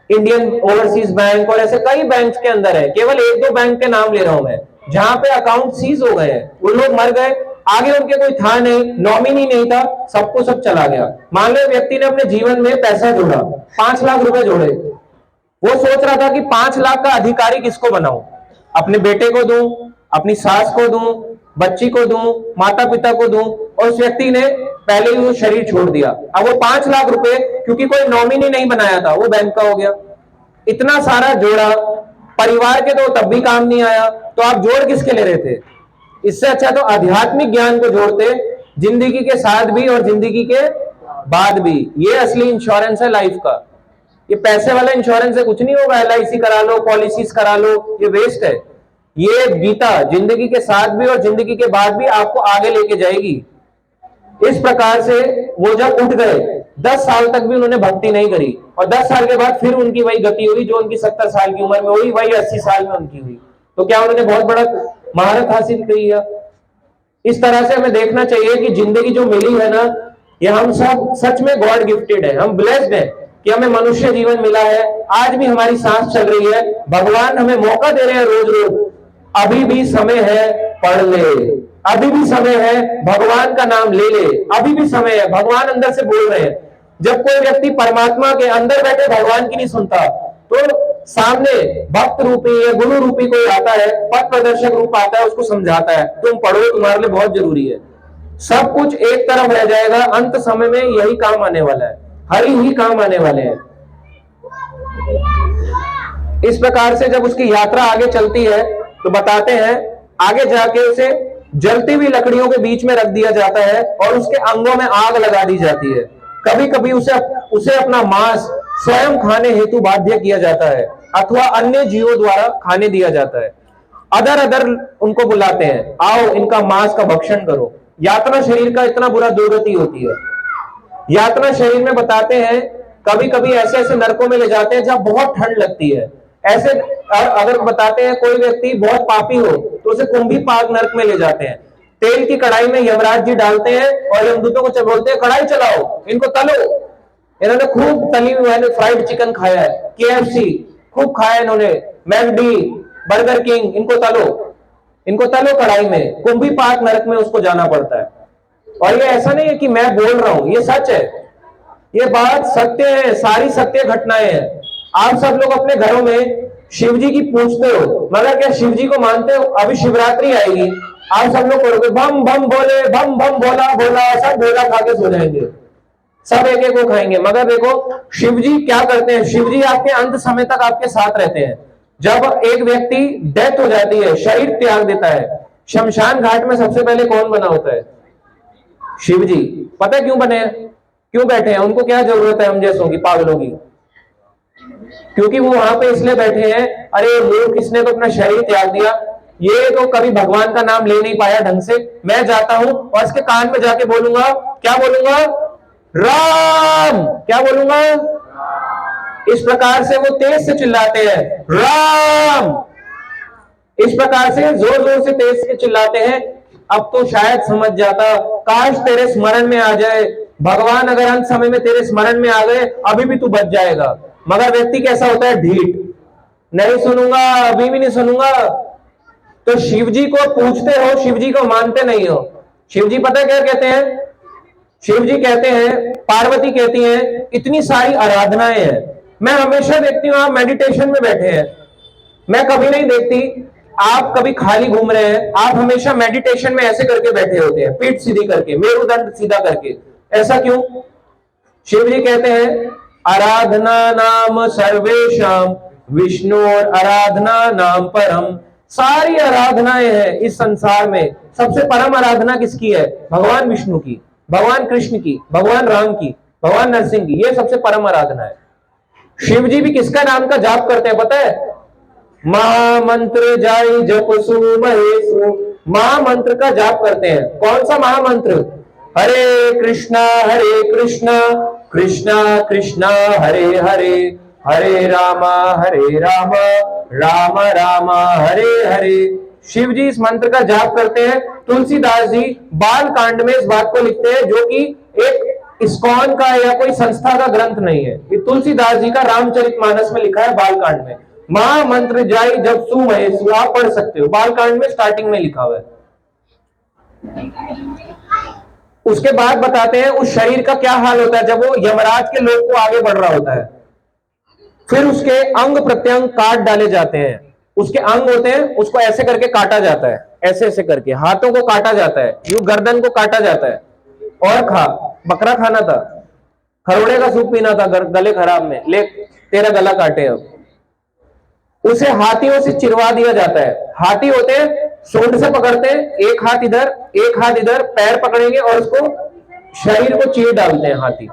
इंडियन ओवरसीज बैंक और ऐसे कई बैंक के अंदर है, केवल 1-2 बैंक के नाम ले रहा हूं मैं, जहां पे अकाउंट सीज हो गए हैं। वो लोग मर गए, आगे उनके कोई था नहीं, नॉमिनी नहीं था, सबको सब चला गया। मान लो व्यक्ति ने अपने जीवन में पैसा जोड़ा, 5 लाख रुपए जोड़े, वो सोच रहा था कि 5 लाख का अधिकारी किसको बनाऊं, अपने बेटे को दूं, अपनी सास को दूं, बच्ची को दूं, माता पिता को दूं, और उस व्यक्ति ने पहले ही वो शरीर छोड़ दिया। अब वो 5 लाख रुपए क्योंकि कोई नॉमिनी नहीं बनाया था, वो बैंक का हो गया। इतना सारा जोड़ा, परिवार के तो तब भी काम नहीं आया, तो आप जोड़ किसके ले रहे थे? इससे अच्छा तो आध्यात्मिक ज्ञान को जोड़ते, जिंदगी के साथ भी और जिंदगी के बाद भी। ये असली इंश्योरेंस है लाइफ का। ये पैसे वाला इंश्योरेंस से कुछ नहीं होगा, LIC करा लो, पॉलिसीज करा लो, ये वेस्ट है। ये गीता जिंदगी के साथ भी और जिंदगी के बाद भी आपको आगे लेके जाएगी। इस प्रकार से वो जब उठ गए, 10 साल तक भी उन्होंने भक्ति नहीं करी, और 10 साल के बाद फिर उनकी वही गति हुई जो उनकी 70 साल की उम्र में हुई, वही 80 साल में उनकी हुई। तो क्या उन्होंने बहुत बड़ा महारत हासिल करी है? इस तरह से हमें देखना चाहिए कि जिंदगी जो मिली है ना, ये हम सब सच में गॉड गिफ्टेड है, हम ब्लेस्ड हैं कि हमें मनुष्य जीवन मिला है। आज भी हमारी सांस चल रही है, भगवान हमें मौका दे रहे हैं रोज रोज, अभी भी समय है पढ़ ले, अभी भी समय है भगवान का नाम ले ले, अभी भी समय है। भगवान अंदर से बोल रहे हैं। जब कोई व्यक्ति परमात्मा के अंदर बैठे भगवान की नहीं सुनता, तो सामने भक्त रूपी या गुरु रूपी कोई आता है, पथ प्रदर्शक रूप आता है, उसको समझाता है तुम पढ़ो, तुम्हारे लिए बहुत जरूरी है। सब कुछ एक तरफ रह जाएगा, अंत समय में यही काम आने वाला है, हरि ही काम आने वाले हैं। इस प्रकार से जब उसकी यात्रा आगे चलती है तो बताते हैं आगे जाके उसे जलती हुई लकड़ियों के बीच में रख दिया जाता है और उसके अंगों में आग लगा दी जाती है। कभी कभी उसे अपना मांस स्वयं खाने हेतु बाध्य किया जाता है अथवा अन्य जीवों द्वारा खाने दिया जाता है। अदर अदर उनको बुलाते हैं, आओ इनका मांस का भक्षण करो। यातना शरीर का इतना बुरा दुर्गति होती है। यातना शरीर में बताते हैं कभी कभी ऐसे ऐसे नरकों में ले जाते हैं जहां बहुत ठंड लगती है। ऐसे अगर बताते हैं कोई व्यक्ति बहुत पापी हो तो उसे कुंभी पाक नरक में ले जाते हैं। तेल की कढ़ाई में यमराज जी डालते हैं और यमदूतों को बोलते हैं कढ़ाई चलाओ, इनको तलो। इन्होंने खूब तली हुई फ्राइड चिकन खाया है, KFC खूब खाया इन्होंने, मैकडी, बर्गर किंग, इनको तलो कढ़ाई में, कुंभी पाक नरक में उसको जाना पड़ता है। और ये ऐसा नहीं है कि मैं बोल रहा हूं, ये सच है, ये बात सत्य है, सारी सत्य घटनाएं हैं। आप सब लोग अपने घरों में शिव जी की पूजते हो, मगर क्या शिव जी को मानते हो? अभी शिवरात्रि आएगी, आप सब लोग करोगे बम बम बोले, बम बम बोला बोला, सब बोला खा के सो जाएंगे, सब एक एक को खाएंगे। मगर देखो शिव जी क्या करते हैं, शिव जी आपके अंत समय तक आपके साथ रहते हैं। जब एक व्यक्ति डेथ हो जाती है, शरीर त्याग देता है, शमशान घाट में सबसे पहले कौन बना होता है? शिव जी। पता है क्यों बने हैं, क्यों बैठे हैं? उनको क्या जरूरत है हम जैसों की, पागलों की? क्योंकि वो वहां पे इसलिए बैठे हैं, अरे मूर्ख, किसने तो अपना शरीर त्याग दिया, ये तो कभी भगवान का नाम ले नहीं पाया ढंग से, मैं जाता हूं और इसके कान में जाके बोलूंगा, क्या बोलूंगा? राम। क्या बोलूंगा? इस प्रकार से वो तेज से चिल्लाते हैं, राम। इस प्रकार से जोर जोर से तेज से चिल्लाते हैं। अब तो शायद समझ जाता, काश तेरे स्मरण में आ जाए भगवान, अगर अंत समय में तेरे स्मरण में आ गए अभी भी तू बच जाएगा। मगर व्यक्ति कैसा होता है? ढीठ, नहीं सुनूंगा, अभी भी नहीं सुनूंगा। तो शिव जी को पूछते हो, शिव जी को मानते नहीं हो। शिव जी पता क्या कहते हैं? शिव जी कहते हैं, पार्वती कहती है इतनी सारी आराधनाएं हैं, मैं हमेशा देखती हूं आप मेडिटेशन में बैठे हैं, मैं कभी नहीं देखती आप कभी खाली घूम रहे हैं, आप हमेशा मेडिटेशन में ऐसे करके बैठे होते हैं, पीठ सीधी करके, मेरुदंड सीधा करके, ऐसा क्यों? शिव जी कहते हैं आराधना नाम सर्वेशम विष्णु और आराधना नाम परम। सारी आराधनाएं हैं इस संसार में, सबसे परम आराधना किसकी है? भगवान विष्णु की, भगवान कृष्ण की, भगवान राम की, भगवान नरसिंह की, ये सबसे परम आराधना है। शिव जी भी किसका नाम का जाप करते हैं पता है? महामंत्र जाई जपसु महेशु, महामंत्र का जाप करते हैं। कौन सा महामंत्र? हरे कृष्णा कृष्णा कृष्णा हरे हरे, हरे रामा राम राम हरे हरे। शिव जी इस मंत्र का जाप करते हैं। तुलसीदास जी बाल कांड में इस बात को लिखते हैं, जो कि एक इस्कॉन का या कोई संस्था का ग्रंथ नहीं है, ये तुलसीदास जी का रामचरितमानस में लिखा है बाल कांड में। महामंत्र जाई जब सु महेशु, आप पढ़ सकते हो, बाल कांड में स्टार्टिंग में लिखा हुआ है। उसके बाद बताते हैं उस शरीर का क्या हाल होता है जब वो यमराज के लोक को आगे बढ़ रहा होता है। फिर उसके अंग प्रत्यंग काट डाले जाते हैं, उसके अंग होते हैं, उसको ऐसे करके काटा जाता है, ऐसे ऐसे करके हाथों को काटा जाता है, यूं गर्दन को काटा जाता है। और बकरा खाना था, खरोड़े का सूप पीना था गले खराब में, ले तेरा गला काटे। अब उसे हाथियों से चिरवा दिया जाता है। हाथी होते हैं, सूंड से पकड़ते हैं, एक हाथ इधर पैर पकड़ेंगे और उसको शरीर को चीर डालते हैं हाथी,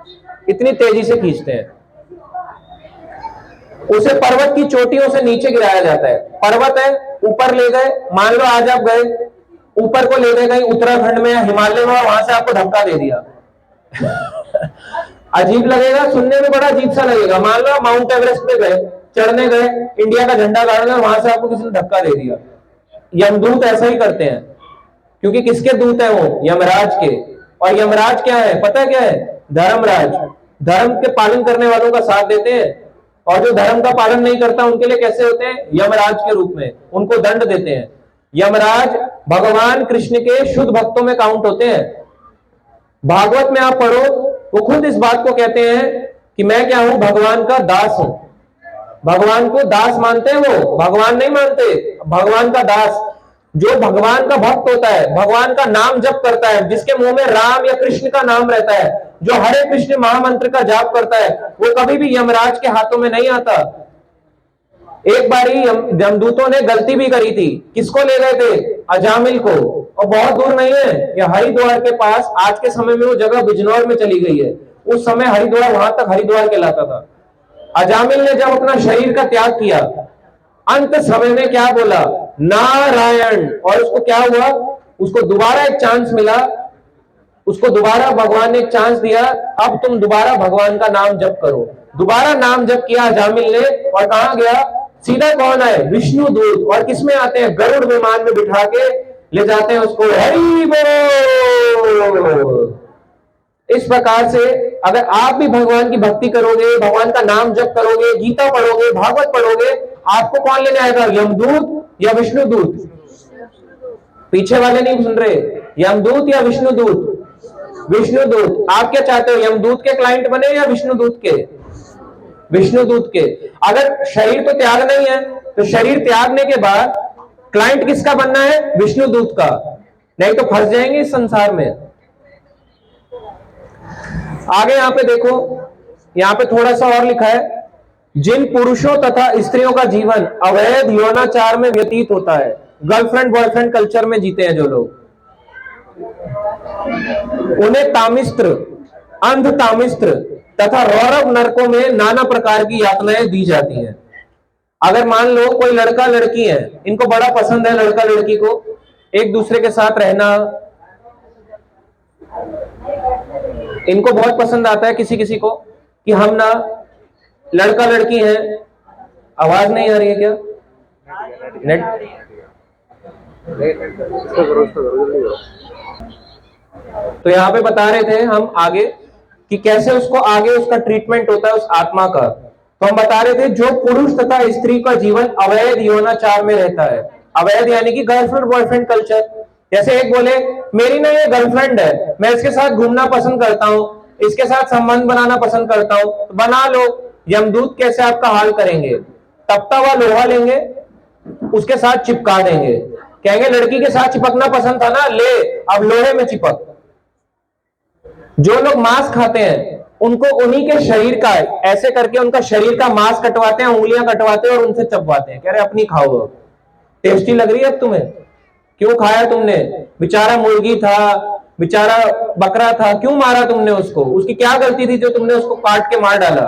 इतनी तेजी से खींचते हैं। उसे पर्वत की चोटियों से नीचे गिराया जाता है। पर्वत है, ऊपर ले गए, मान लो आज आप गए ऊपर को ले गए कहीं उत्तराखंड में या हिमालय में, वहां से आपको धक्का दे दिया अजीब लगेगा, सुनने में बड़ा अजीब सा लगेगा। मान लो माउंट एवरेस्ट पे गए, चढ़ने गए, इंडिया का झंडा गाड़ने, वहां से आपको किसी ने धक्का दे दिया। यमदूत ऐसा ही करते हैं, क्योंकि किसके दूत है वो? यमराज के। और यमराज क्या है पता है? क्या है? धर्मराज। धर्म के पालन करने वालों का साथ देते हैं, और जो धर्म का पालन नहीं करता उनके लिए कैसे होते हैं? यमराज के रूप में, उनको दंड देते हैं। यमराज भगवान कृष्ण के शुद्ध भक्तों में काउंट होते हैं। भागवत में आप पढ़ो, वो खुद इस बात को कहते हैं कि मैं क्या हूं? भगवान का दास हूं। भगवान को दास मानते हैं वो, भगवान नहीं मानते, भगवान का दास। जो भगवान का भक्त होता है, भगवान का नाम जप करता है, जिसके मुंह में राम या कृष्ण का नाम रहता है, जो हरे कृष्ण महामंत्र का जाप करता है, वो कभी भी यमराज के हाथों में नहीं आता। एक बारी यमदूतों ने गलती भी करी थी। किसको ले गए थे? अजामिल को। और बहुत दूर नहीं है, ये हरिद्वार के पास, आज के समय में वो जगह बिजनौर में चली गई है। उस समय हरिद्वार, वहां तक हरिद्वार कहलाता था। अजामिल ने जब अपना शरीर का त्याग किया, अंत समय में क्या बोला? नारायण। और उसको क्या हुआ? उसको दोबारा एक चांस मिला, उसको दोबारा भगवान ने एक चांस दिया, अब तुम दोबारा भगवान का नाम जप करो। दोबारा नाम जप किया अजामिल ने, और कहां गया? सीधा कौन है? विष्णु दूत। और किसमें आते हैं? गरुड़ विमान में बिठा के ले जाते हैं उसको। हरि बोल। इस प्रकार से अगर आप भी भगवान की भक्ति करोगे, भगवान का नाम जप करोगे, गीता पढ़ोगे, भागवत पढ़ोगे, आपको कौन लेने आएगा? यमदूत या विष्णुदूत? पीछे वाले नहीं सुन रहे, यमदूत या विष्णुदूत? विष्णुदूत। आप क्या चाहते हो? यमदूत के क्लाइंट बने या विष्णुदूत के? विष्णुदूत के। अगर शरीर तो त्याग नहीं है, तो शरीर त्यागने के बाद क्लाइंट किसका बनना है? विष्णुदूत का। नहीं तो फंस जाएंगे इस संसार में। आगे यहां पे देखो, यहां पे थोड़ा सा और लिखा है, जिन पुरुषों तथा स्त्रियों का जीवन अवैध यौनाचार में व्यतीत होता है, गर्लफ्रेंड बॉयफ्रेंड कल्चर में जीते हैं जो लोग, उन्हें तामिस्त्र, अंध तामिस्त्र तथा रौरव नरकों में नाना प्रकार की यातनाएं दी जाती हैं। अगर मान लो कोई लड़का लड़की है, इनको बड़ा पसंद है लड़का लड़की को, एक दूसरे के साथ रहना इनको बहुत पसंद आता है, किसी किसी को, कि हम ना लड़का लड़की है। आवाज नहीं आ रही है क्या? नेट तो यहां पे बता रहे थे हम आगे कि कैसे उसको आगे उसका ट्रीटमेंट होता है उस आत्मा का। तो हम बता रहे थे जो पुरुष तथा स्त्री का जीवन अवैध यौनाचार में रहता है, अवैध यानी कि गर्लफ्रेंड बॉयफ्रेंड कल्चर। जैसे एक बोले मेरी ना ये गर्लफ्रेंड है, मैं इसके साथ घूमना पसंद करता हूं, इसके साथ संबंध बनाना पसंद करता हूं, तो बना लो। यमदूत कैसे आपका हाल करेंगे? तपता हुआ लोहा लेंगे, उसके साथ चिपका देंगे, कहेंगे लड़की के साथ चिपकना पसंद था ना, ले अब लोहे में चिपक। जो लोग मांस खाते हैं उनको उन्हीं के शरीर का ऐसे करके उनका शरीर का मांस कटवाते हैं, उंगलियां कटवाते हैं और उनसे चबवाते हैं, कह रहे अपनी खाओ, टेस्टी लग रही है अब तुम्हें, क्यों खाया तुमने? बेचारा मुर्गी था, बेचारा बकरा था, क्यों मारा तुमने उसको? उसकी क्या गलती थी जो तुमने उसको काट के मार डाला?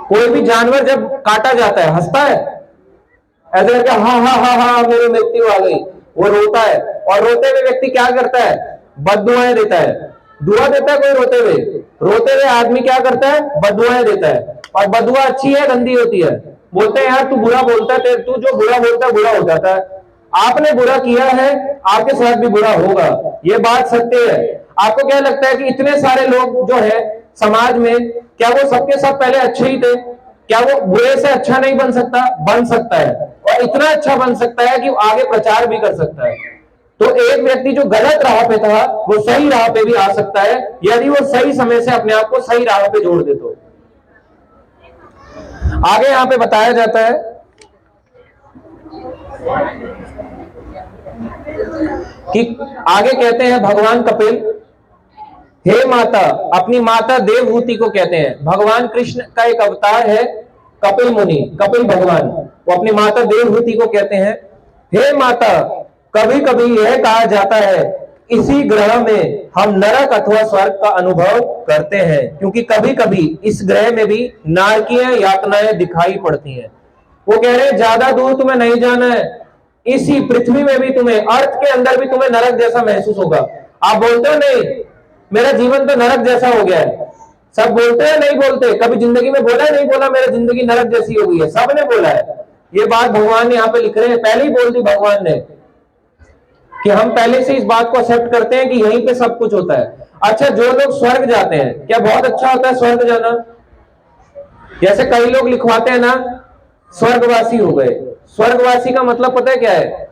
कोई भी जानवर जब काटा जाता है हंसता है ऐसे करके, हाँ हाँ हाँ हाँ मेरी मृत्यु आ गई, वो रोता है। और रोते हुए व्यक्ति क्या करता है? बददुआएं देता है। दुआ देता है कोई रोते हुए? रोते हुए आदमी क्या करता है? बददुआएं देता है। और बददुआ अच्छी है गंदी होती है? बोलते हैं यार तू बुरा बोलता है, तू जो बुरा बोलता है बुरा हो जाता है। आपने बुरा किया है, आपके साथ भी बुरा होगा, ये बात सत्य है। आपको क्या लगता है कि इतने सारे लोग जो है समाज में, क्या वो सबके सब पहले अच्छे ही थे? क्या वो बुरे से अच्छा नहीं बन सकता? बन सकता है, और इतना अच्छा बन सकता है कि वो आगे प्रचार भी कर सकता है। तो एक व्यक्ति जो गलत राह पे था वो सही राह पे भी आ सकता है, यदि वो सही समय से अपने आप को सही राह पे जोड़ दे तो। आगे यहां पे बताया जाता है कि आगे कहते हैं भगवान कपिल, हे माता, अपनी माता देवहूति को कहते हैं, भगवान कृष्ण का एक अवतार है कपिल मुनि, कपिल भगवान, वो अपनी माता देवहूति को कहते हैं, हे माता, कभी कभी यह कहा जाता है इसी ग्रह में हम नरक अथवा स्वर्ग का अनुभव करते हैं, क्योंकि कभी कभी इस ग्रह में भी नारकीय यातनाएं दिखाई पड़ती हैं। वो कह रहे हैं ज्यादा दूर तुम्हें नहीं जाना है, इसी पृथ्वी में भी तुम्हें, अर्थ के अंदर भी तुम्हें नरक जैसा महसूस होगा। आप बोलते हो नहीं मेरा जीवन तो नरक जैसा हो गया है, सब बोलते हैं नहीं बोलते? कभी जिंदगी में बोला है नहीं बोला मेरा जिंदगी नरक जैसी हो गई है? सबने बोला है। ये बात भगवान यहाँ पे लिख रहे हैं, पहले ही बोल दी भगवान ने कि हम पहले से इस बात को एक्सेप्ट करते हैं कि यहीं पे सब कुछ होता है। अच्छा, जो लोग स्वर्ग जाते हैं, क्या बहुत अच्छा होता है स्वर्ग जाना? जैसे कई लोग लिखवाते हैं ना, स्वर्गवासी हो गए। स्वर्गवासी का मतलब पता है क्या है?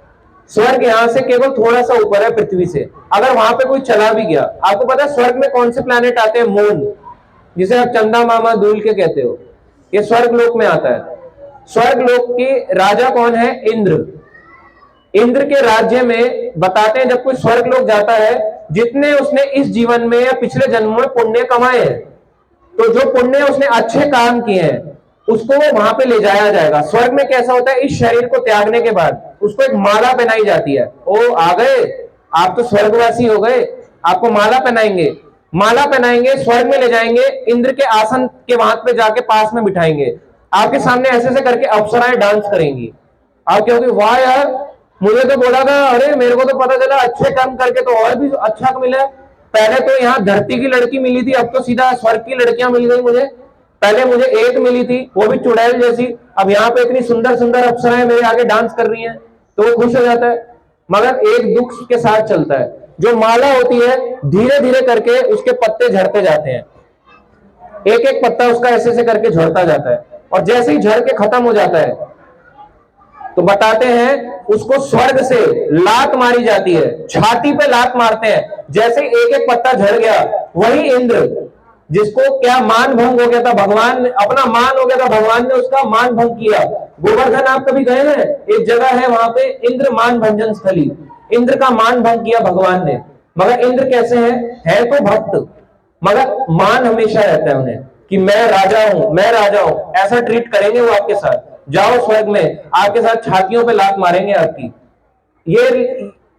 स्वर्ग यहां से केवल थोड़ा सा ऊपर है पृथ्वी से। अगर वहां पे कोई चला भी गया, आपको पता है स्वर्ग में कौन से प्लैनेट आते हैं? मून, जिसे आप चंदा मामा धूल के कहते हो, ये स्वर्ग लोक में आता है। स्वर्ग लोक के राजा कौन है? इंद्र। इंद्र के राज्य में बताते हैं जब कोई स्वर्ग लोक जाता है, जितने उसने इस जीवन में या पिछले जन्म में पुण्य कमाए हैं, तो जो पुण्य उसने अच्छे काम किए हैं उसको वो वहां पे ले जाया जाएगा। स्वर्ग में कैसा होता है? इस शरीर को त्यागने के बाद उसको एक माला पहनाई जाती है। ओ आ गए आप तो स्वर्गवासी हो गए, आपको माला पहनाएंगे। माला पहनाएंगे, स्वर्ग में ले जाएंगे, इंद्र के आसन के वहां पे जाके पास में बिठाएंगे। आपके सामने ऐसे ऐसे करके अप्सराएं डांस करेंगी। आप कहोगे वाह यार, मुझे तो बोला था, अरे मेरे को तो पता चला अच्छे काम करके तो और भी अच्छा मिला। पहले तो यहाँ धरती की लड़की मिली थी, अब तो सीधा स्वर्ग की लड़कियां मिल गई मुझे। पहले मुझे एक मिली थी, वो भी चुड़ैल जैसी, अब यहाँ पे इतनी सुंदर सुंदर अप्सराएं मेरे आगे डांस कर रही हैं, तो वो खुश हो जाता है। मगर एक दुख के साथ चलता है, जो माला होती है धीरे धीरे करके उसके पत्ते झड़ते जाते हैं। एक एक पत्ता उसका ऐसे ऐसे करके झड़ता जाता है, और जैसे ही झड़ के खत्म हो जाता है तो बताते हैं उसको स्वर्ग से लात मारी जाती है, छाती पे लात मारते हैं। जैसे एक एक पत्ता झड़ गया, वही इंद्र जिसको क्या मान भंग हो गया था, भगवान अपना मान हो गया था, भगवान ने उसका मान भंग किया। गोवर्धन आप कभी गए हैं? एक जगह है वहां पे इंद्र मान भंजन स्थली, इंद्र का मान भंग किया भगवान ने। मगर इंद्र कैसे है तो भक्त, मगर मान हमेशा रहता है उन्हें कि मैं राजा हूं, मैं राजा हूं। ऐसा ट्रीट करेंगे वो आपके साथ। जाओ स्वर्ग में, आपके साथ छातियों पे लात मारेंगे आपकी। ये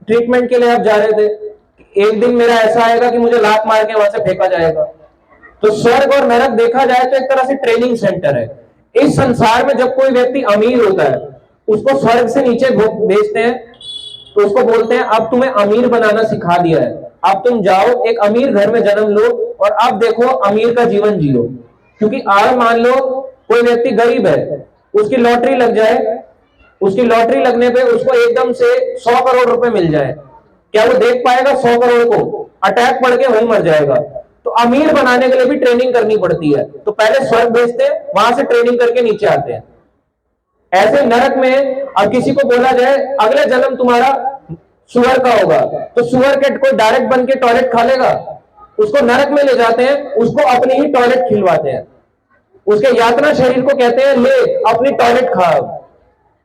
ट्रीटमेंट के लिए आप जा रहे थे, एक दिन मेरा ऐसा आएगा कि मुझे लात मार के वहां से फेंका जाएगा। तो स्वर्ग और नरक देखा जाए तो एक तरह से ट्रेनिंग सेंटर है। इस संसार में जब कोई व्यक्ति अमीर होता है, उसको स्वर्ग से नीचे भेजते हैं, तो उसको बोलते हैं अब तुम्हें अमीर बनाना सिखा दिया है, अब तुम जाओ एक अमीर घर में जन्म लो और अब देखो अमीर का जीवन जियो। क्योंकि आज मान लो कोई व्यक्ति गरीब है, उसकी लॉटरी लग जाए, उसकी लॉटरी लगने पे उसको एकदम से 100 करोड़ रुपए मिल जाए, क्या वो देख पाएगा 100 करोड़ को? अटैक पड़ के वहीं मर जाएगा। तो अमीर बनाने के लिए भी ट्रेनिंग करनी पड़ती है, तो पहले स्वर्ग भेजते हैं, वहां से ट्रेनिंग करके नीचे आते हैं। ऐसे नरक में अब किसी को बोला जाए अगला जन्म तुम्हारा सुअर का होगा, तो सुअर के कोई डायरेक्ट बन के टॉयलेट खा लेगा? उसको नरक में ले जाते हैं, उसको अपनी ही टॉयलेट खिलवाते हैं, उसके यातना शरीर को कहते हैं ले अपनी टॉयलेट खा।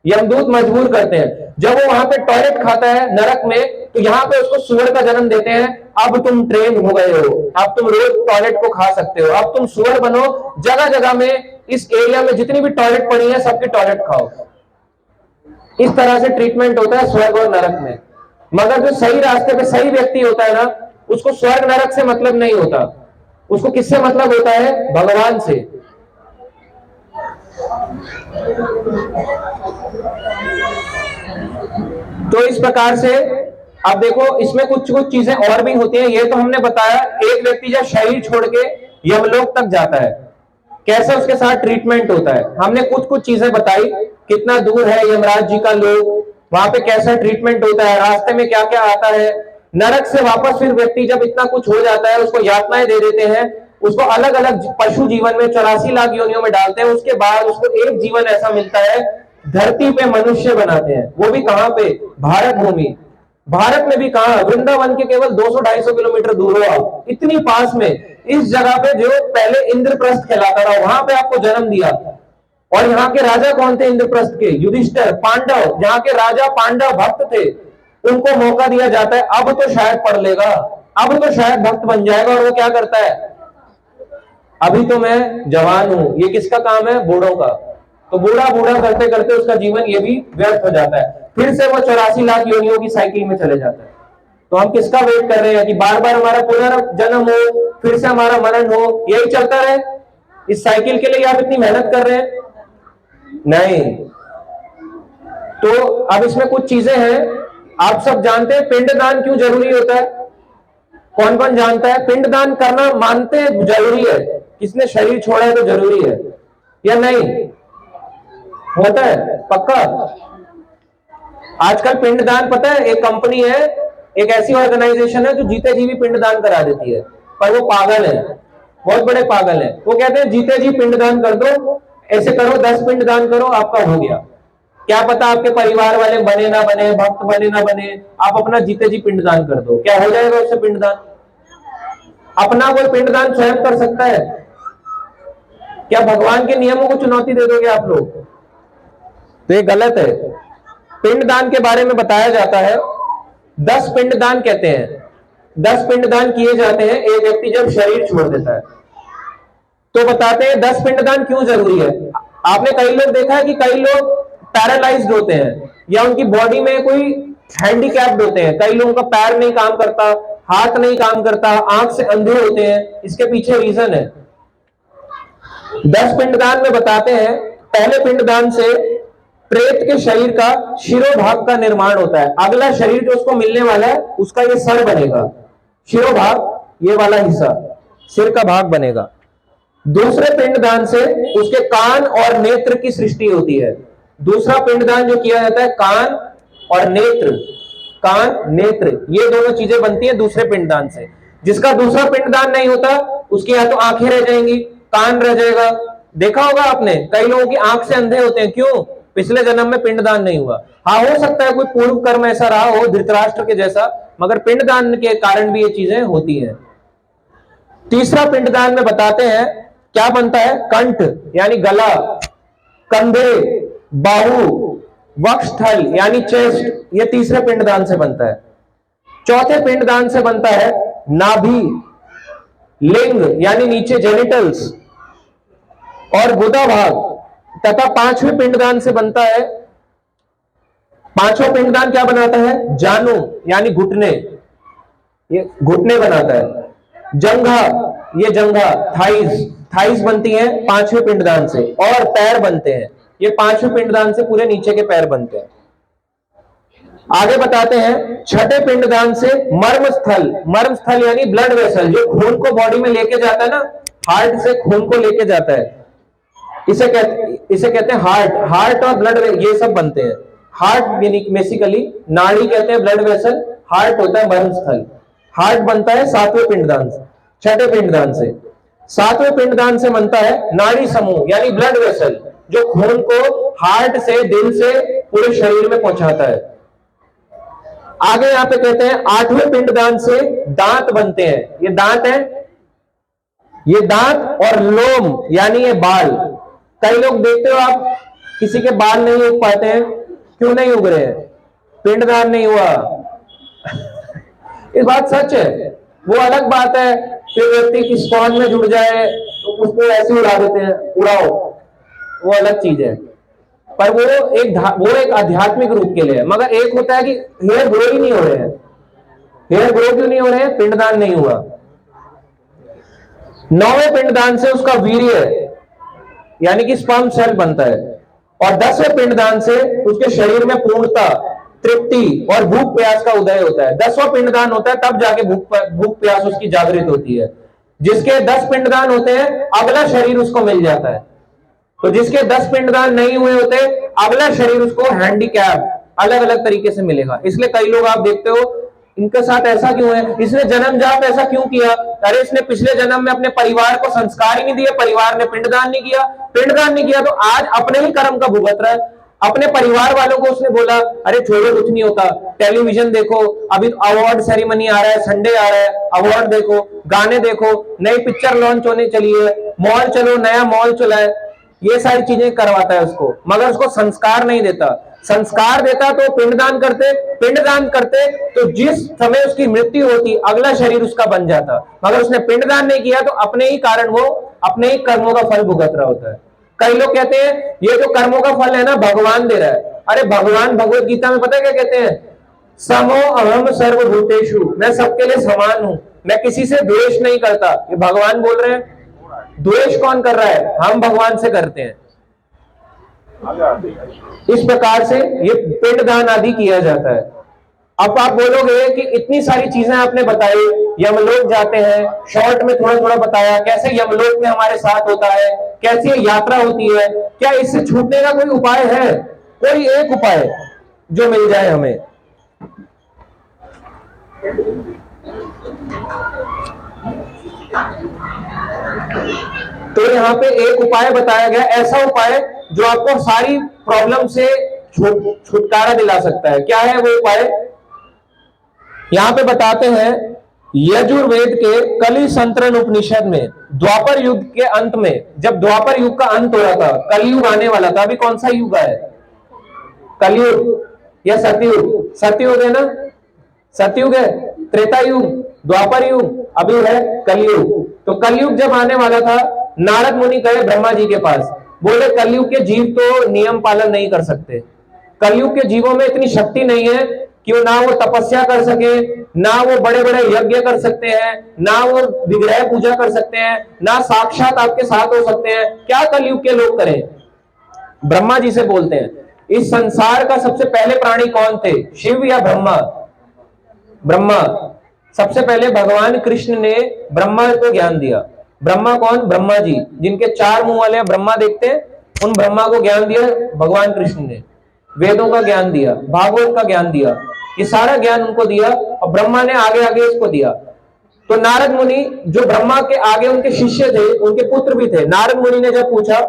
यमदूत मजबूर करते हैं, जब वो वहां पे टॉयलेट खाता है नरक में, तो यहाँ पे उसको सुअर का जन्म देते हैं। अब तुम ट्रेन हो गए हो, अब तुम रोज टॉयलेट को खा सकते हो, अब तुम सुअर बनो, जगह जगह में इस एरिया में जितनी भी टॉयलेट पड़ी है सबकी टॉयलेट खाओ। इस तरह से ट्रीटमेंट होता है स्वर्ग और नरक में। मगर जो सही रास्ते पे सही व्यक्ति होता है ना, उसको स्वर्ग नरक से मतलब नहीं होता, उसको किससे मतलब होता है? भगवान से। तो इस प्रकार से अब देखो, इसमें कुछ कुछ चीजें और भी होती हैं। ये तो हमने बताया एक व्यक्ति जब शरीर छोड़ के यमलोक तक जाता है कैसे उसके साथ ट्रीटमेंट होता है। हमने कुछ कुछ चीजें बताई, कितना दूर है यमराज जी का लोक, वहां पे कैसा ट्रीटमेंट होता है, रास्ते में क्या क्या आता है। नरक से वापस फिर व्यक्ति जब इतना कुछ हो जाता है, उसको यातनाएं दे देते हैं, उसको अलग अलग पशु जीवन में 84 लाख योनियों में डालते हैं। उसके बाद उसको एक जीवन ऐसा मिलता है, धरती पे मनुष्य बनाते हैं, वो भी कहां पे? भारत भूमि। भारत में भी कहां? वृंदावन के केवल 200-250 किलोमीटर दूर हो आप, इतनी पास में इस जगह पे जो पहले इंद्रप्रस्थ कहलाता था, वहां पे आपको जन्म दिया। और यहाँ के राजा कौन थे इंद्रप्रस्थ के? युधिष्ठिर, पांडव, जहाँ के राजा पांडव भक्त थे, उनको मौका दिया जाता है अब तो शायद पढ़ लेगा, अब तो शायद भक्त बन जाएगा। और वो क्या करता है? अभी तो मैं जवान हूं, ये किसका काम है? बूढ़ों का। तो बूढ़ा बूढ़ा करते करते उसका जीवन ये भी व्यर्थ हो जाता है, फिर से वो 84 लाख योनियों की साइकिल में चले जाता है। तो हम किसका वेट कर रहे हैं कि बार बार हमारा पुनर्जन्म हो, फिर से हमारा मरण हो, यही चलता रहे? इस साइकिल के लिए आप इतनी मेहनत कर रहे हैं? नहीं। तो अब इसमें कुछ चीजें हैं, आप सब जानते हैं पिंडदान क्यों जरूरी होता है? कौन कौन जानता है? पिंडदान करना मानते हैं जरूरी है, किसने शरीर छोड़ा है तो जरूरी है या नहीं? होता है पक्का? आजकल पिंडदान, पता है, एक कंपनी है, एक ऐसी ऑर्गेनाइजेशन है जो जीते जी भी पिंडदान करा देती है, पर वो पागल है, बहुत बड़े पागल है। वो कहते हैं जीते जी पिंडदान कर दो, ऐसे करो 10 पिंडदान करो, आपका हो गया। क्या पता आपके परिवार वाले बने ना बने, भक्त बने ना बने, आप अपना जीते जी पिंडदान कर दो, क्या हो जाएगा उससे पिंडदान? अपना कोई पिंडदान स्वयं कर सकता है क्या? भगवान के नियमों को चुनौती दे दोगे आप लोग? तो ये गलत है। पिंडदान के बारे में बताया जाता है, 10 पिंडदान कहते हैं, 10 पिंडदान किए जाते हैं एक व्यक्ति जब शरीर छोड़ देता है। तो बताते हैं 10 पिंडदान क्यों जरूरी है। आपने कई लोग देखा है कि कई लोग पैरालाइज्ड होते हैं या उनकी बॉडी में कोई हैंडीकैप्ड होते हैं, कई लोगों का पैर नहीं काम करता, हाथ नहीं काम करता, आंख से अंधे होते हैं। इसके पीछे रीजन है। 10 पिंडदान में बताते हैं, पहले पिंडदान से प्रेत के शरीर का शिरोभाग का निर्माण होता है। अगला शरीर जो उसको मिलने वाला है उसका ये सर बनेगा, शिरोभाग ये वाला हिस्सा सिर का भाग बनेगा। दूसरे पिंडदान से उसके कान और नेत्र की सृष्टि होती है। दूसरा पिंडदान जो किया जाता है, कान और नेत्र, कान नेत्र ये दोनों चीजें बनती हैं दूसरे पिंडदान से। जिसका दूसरा पिंडदान नहीं होता उसकी या तो आंखें रह जाएंगी, कान रह जाएगा। देखा होगा आपने, कई लोगों की आंख से अंधे होते हैं, क्यों? पिछले जन्म में पिंडदान नहीं हुआ। हाँ, हो सकता है कोई पूर्व कर्म ऐसा रहा हो धृतराष्ट्र के जैसा, मगर पिंडदान के कारण भी ये चीजें होती हैं। तीसरा पिंडदान में बताते हैं क्या बनता है, कंठ यानी गला, कंधे, बाहु, वक्षस्थल यानी चेस्ट, ये तीसरे पिंडदान से बनता है। चौथे पिंडदान से बनता है नाभि, लिंग यानी नीचे जेनिटल्स और गुदा भाग, तथा पांचवें पिंडदान से बनता है, पांचवा पिंडदान क्या बनाता है, जानु यानी घुटने, ये घुटने बनाता है। जंघा, ये जंघा, थाइज, थाइज बनती है पांचवें पिंडदान से, और पैर बनते हैं, ये पांचवें पिंडदान से पूरे नीचे के पैर बनते हैं। आगे बताते हैं छठे पिंडदान से मर्म स्थल, मर्म स्थल यानी ब्लड वेसल, जो खून को बॉडी में लेके जाता है ना, हार्ट से खून को लेके जाता है, इसे कहते हैं हार्ट। हार्ट और ब्लड ये सब बनते हैं। हार्ट बेसिकली नाड़ी कहते हैं, ब्लड वेसल, हार्ट होता है मर्म स्थल। हार्ट बनता है सातवें पिंडदान से, छठे पिंडदान से। सातवें पिंडदान से बनता है नाड़ी समूह यानी ब्लड वेसल, जो खून को हार्ट से, दिल से पूरे शरीर में पहुंचाता है। आगे यहां पे कहते हैं आठवें पिंडदान से दांत बनते हैं। ये दांत है, ये दांत और लोम यानी ये बाल। कई लोग देखते हो आप, किसी के बाल नहीं उग पाते हैं, क्यों नहीं उग रहे हैं? पिंडदान नहीं हुआ। इस बात सच है। वो अलग बात है, फिर व्यक्ति की स्पॉन में जुड़ जाए तो उसको ऐसे उड़ा देते हैं, उड़ाओ, वो अलग चीज है। पर वो एक आध्यात्मिक रूप के लिए है। मगर एक होता है कि हेयर ग्रो ही नहीं हो रहे हैं। हेयर ग्रो क्यों नहीं हो रहे हैं? पिंडदान नहीं हुआ। नौवें पिंडदान से उसका वीर्य यानी कि स्पर्म सेल बनता है, और 10वें पिंडदान से उसके शरीर में पूर्णता, तृप्ति और भूख प्यास का उदय होता है। 10वां पिंडदान होता है तब जाके भूख प्यास उसकी जागृत होती है। जिसके 10 पिंडदान होते हैं अगला शरीर उसको मिल जाता है। तो जिसके 10 पिंडदान नहीं हुए होते, अगला शरीर उसको हैंडीकैप अलग अलग तरीके से मिलेगा। इसलिए कई लोग आप देखते हो, इनके साथ ऐसा क्यों है, इसने जन्म जाप ऐसा क्यों किया? अरे इसने पिछले जन्म में अपने परिवार को संस्कार ही नहीं दिया, परिवार ने पिंडदान नहीं किया, पिंडदान नहीं किया तो आज अपने ही कर्म का भुगत रहा है। अपने परिवार वालों को उसने बोला अरे छोड़ो कुछ नहीं होता, टेलीविजन देखो, अभी अवार्ड सेरेमनी आ रहा है, संडे आ रहा है, अवार्ड देखो, गाने देखो, नई पिक्चर लॉन्च होने चली है, मॉल चलो, नया मॉल चला है, ये सारी चीजें करवाता है उसको, मगर उसको संस्कार नहीं देता। संस्कार देता तो पिंडदान करते, पिंडदान करते तो जिस समय उसकी मृत्यु होती अगला शरीर उसका बन जाता। मगर उसने पिंडदान नहीं किया तो अपने ही कारण वो अपने ही कर्मों का फल भुगत रहा होता है। कई लोग कहते हैं ये जो कर्मों का फल है ना भगवान दे रहा है। अरे भगवान भगवत गीता में पता है क्या कहते हैं? समो अहम सर्वभूतेषु, मैं सबके लिए समान हूं, मैं किसी से द्वेष नहीं करता। ये भगवान बोल रहे हैं। द्वेष कौन कर रहा है? हम भगवान से करते हैं। इस प्रकार से ये पिंडदान आदि किया जाता है। अब आप बोलोगे कि इतनी सारी चीजें आपने बताई, यमलोक जाते हैं, शॉर्ट में थोड़ा थोड़ा बताया कैसे यमलोक में हमारे साथ होता है, कैसी ये यात्रा होती है। क्या इससे छूटने का कोई उपाय है? कोई एक उपाय जो मिल जाए हमें। तो यहां पे एक उपाय बताया गया, ऐसा उपाय जो आपको सारी प्रॉब्लम से छुटकारा दिला सकता है। क्या है वो उपाय? यहां पे बताते हैं यजुर्वेद के कली संतरण उपनिषद में, द्वापर युग के अंत में, जब द्वापर युग का अंत हो रहा था, कलयुग आने वाला था। अभी कौन सा युग है? कलयुग या सतयुग? सतयुग है ना? सतयुग है, त्रेता युग, द्वापर युग, अभी है कलयुग। तो कलयुग जब आने वाला था, नारद मुनि गए ब्रह्मा जी के पास, बोले कलयुग के जीव तो नियम पालन नहीं कर सकते, कलयुग के जीवों में इतनी शक्ति नहीं है कि वो ना वो तपस्या कर सके, ना वो बड़े बड़े यज्ञ कर सकते हैं, ना वो विग्रह पूजा कर सकते हैं, ना साक्षात आपके साथ हो सकते हैं। क्या कलयुग के लोग करें? ब्रह्मा जी से बोलते हैं इस संसार का सबसे पहले प्राणी कौन थे, शिव या ब्रह्मा? ब्रह्मा। सबसे पहले भगवान कृष्ण ने ब्रह्मा को ज्ञान दिया। ब्रह्मा कौन? ब्रह्मा जी, जिनके 4 मुंह वाले ब्रह्मा देखते हैं, उन ब्रह्मा को ज्ञान दिया भगवान कृष्ण ने। वेदों का ज्ञान दिया, भागवत का ज्ञान दिया, ये सारा ज्ञान उनको दिया और ब्रह्मा ने आगे आगे इसको दिया। तो नारद मुनि जो ब्रह्मा के आगे उनके शिष्य थे, उनके पुत्र भी थे, नारद मुनि ने जब पूछा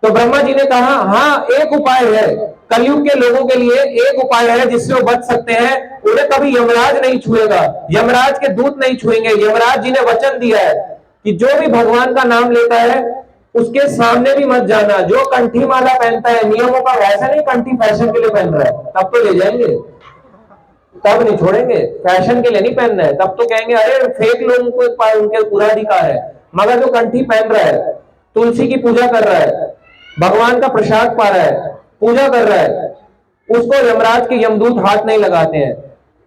तो ब्रह्मा जी ने कहा हाँ एक उपाय है, कलयुग के लोगों के लिए एक उपाय है जिससे वो बच सकते हैं। उन्हें कभी यमराज नहीं छुएगा, यमराज के दूत नहीं छुएंगे। यमराज जी ने वचन दिया है कि जो भी भगवान का नाम लेता है उसके सामने भी मत जाना। जो कंठी माला पहनता है नियमों का, वैसा नहीं कंठी फैशन के लिए पहन रहा है, तब तो ले जाएंगे, तब नहीं छोड़ेंगे। फैशन के लिए नहीं पहनना है, तब तो कहेंगे अरे फेक लोगों को उनके पूरा अधिकार है। मगर जो कंठी पहन रहा है, तुलसी की पूजा कर रहा है, भगवान का प्रसाद पा रहा है, पूजा कर रहा है, उसको यमराज के यमदूत हाथ नहीं लगाते हैं।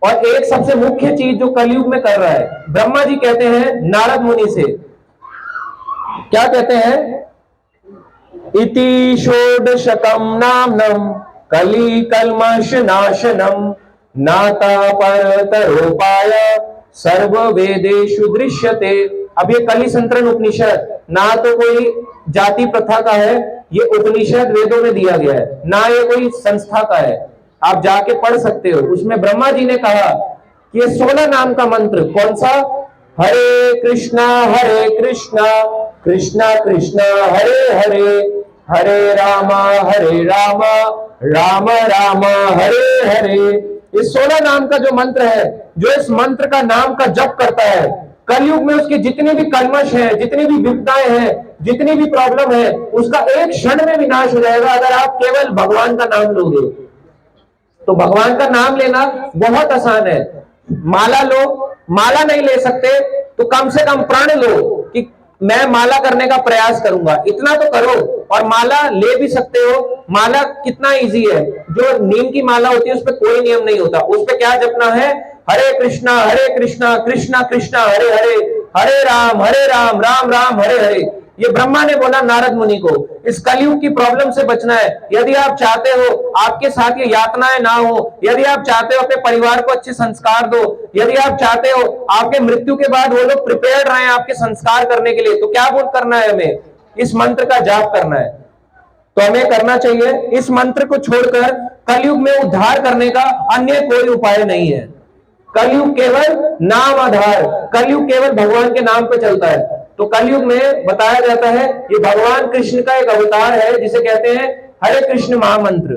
और एक सबसे मुख्य चीज जो कलयुग में कर रहा है, ब्रह्मा जी कहते हैं नारद मुनि से, क्या कहते हैं? इति षोडशकम नामनम कली कल्मष नाशनम नाता परतरोपाय सर्व वेदेषु दृश्यते। अब ये कली संतरण उपनिषद ना तो कोई जाति प्रथा का है, ये उपनिषद वेदों में दिया गया है, ना ये कोई संस्था का है, आप जाके पढ़ सकते हो। उसमें ब्रह्मा जी ने कहा कि ये 16 नाम का मंत्र, कौन सा? हरे कृष्णा कृष्णा कृष्णा हरे हरे, हरे रामा राम राम हरे हरे। ये 16 नाम का जो मंत्र है, जो इस मंत्र का नाम का जप करता है, कलयुग में उसके जितने भी कल्मश हैं, जितनी भी विपदाएं हैं, जितनी भी प्रॉब्लम है, उसका एक क्षण में विनाश हो जाएगा अगर आप केवल भगवान का नाम लोगे। तो भगवान का नाम लेना बहुत आसान है। माला लो, माला नहीं ले सकते तो कम से कम प्रण लो कि मैं माला करने का प्रयास करूंगा, इतना तो करो। और माला ले भी सकते हो। माला कितना इजी है, जो नीम की माला होती है उस पर कोई नियम नहीं होता, उस पर क्या जपना है? हरे कृष्णा कृष्णा कृष्णा हरे हरे, हरे राम राम राम हरे हरे। ये ब्रह्मा ने बोला नारद मुनि को। इस कलयुग की प्रॉब्लम से बचना है, यदि आप चाहते हो आपके साथ ये यातनाएं ना हो, यदि आप चाहते हो अपने परिवार को अच्छे संस्कार दो, यदि आप चाहते हो आपके मृत्यु के बाद वो लोग प्रिपेयर्ड रहे आपके संस्कार करने के लिए, तो क्या बोल करना है? हमें इस मंत्र का जाप करना है। तो हमें करना चाहिए, इस मंत्र को छोड़कर कलयुग में उद्धार करने का अन्य कोई उपाय नहीं है। कलयुग केवल नाम आधार, कलयुग केवल भगवान के नाम पे चलता है। तो कलयुग में बताया जाता है ये भगवान कृष्ण का एक अवतार है जिसे कहते हैं हरे कृष्ण महामंत्र।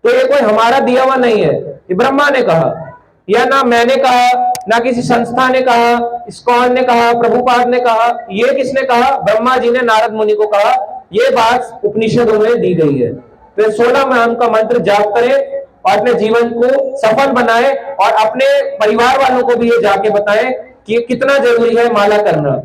तो ये कोई हमारा दिया हुआ नहीं है, ये ब्रह्मा ने कहा, या ना मैंने कहा, ना किसी संस्था ने कहा, इस्कॉन ने कहा, प्रभुपाद ने कहा। ये किसने कहा? ब्रह्मा जी ने नारद मुनि को कहा। ये बात उपनिषदों में दी गई है। तो 16 नाम का मंत्र जाप करें और अपने जीवन को सफल बनाएं और अपने परिवार वालों को भी ये जाके बताएं कि कितना जरूरी है माला करना।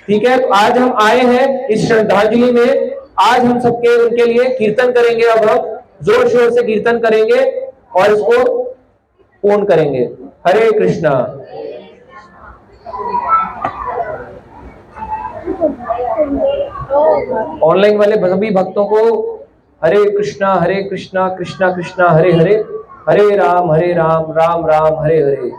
ठीक है, तो आज हम आए हैं इस श्रद्धांजलि में, आज हम सबके उनके लिए कीर्तन करेंगे। अब हम जोर शोर से कीर्तन करेंगे और इसको पूर्ण करेंगे। हरे कृष्णा। ऑनलाइन वाले सभी भक्तों को हरे कृष्णा कृष्णा कृष्णा हरे हरे, हरे राम राम राम हरे हरे।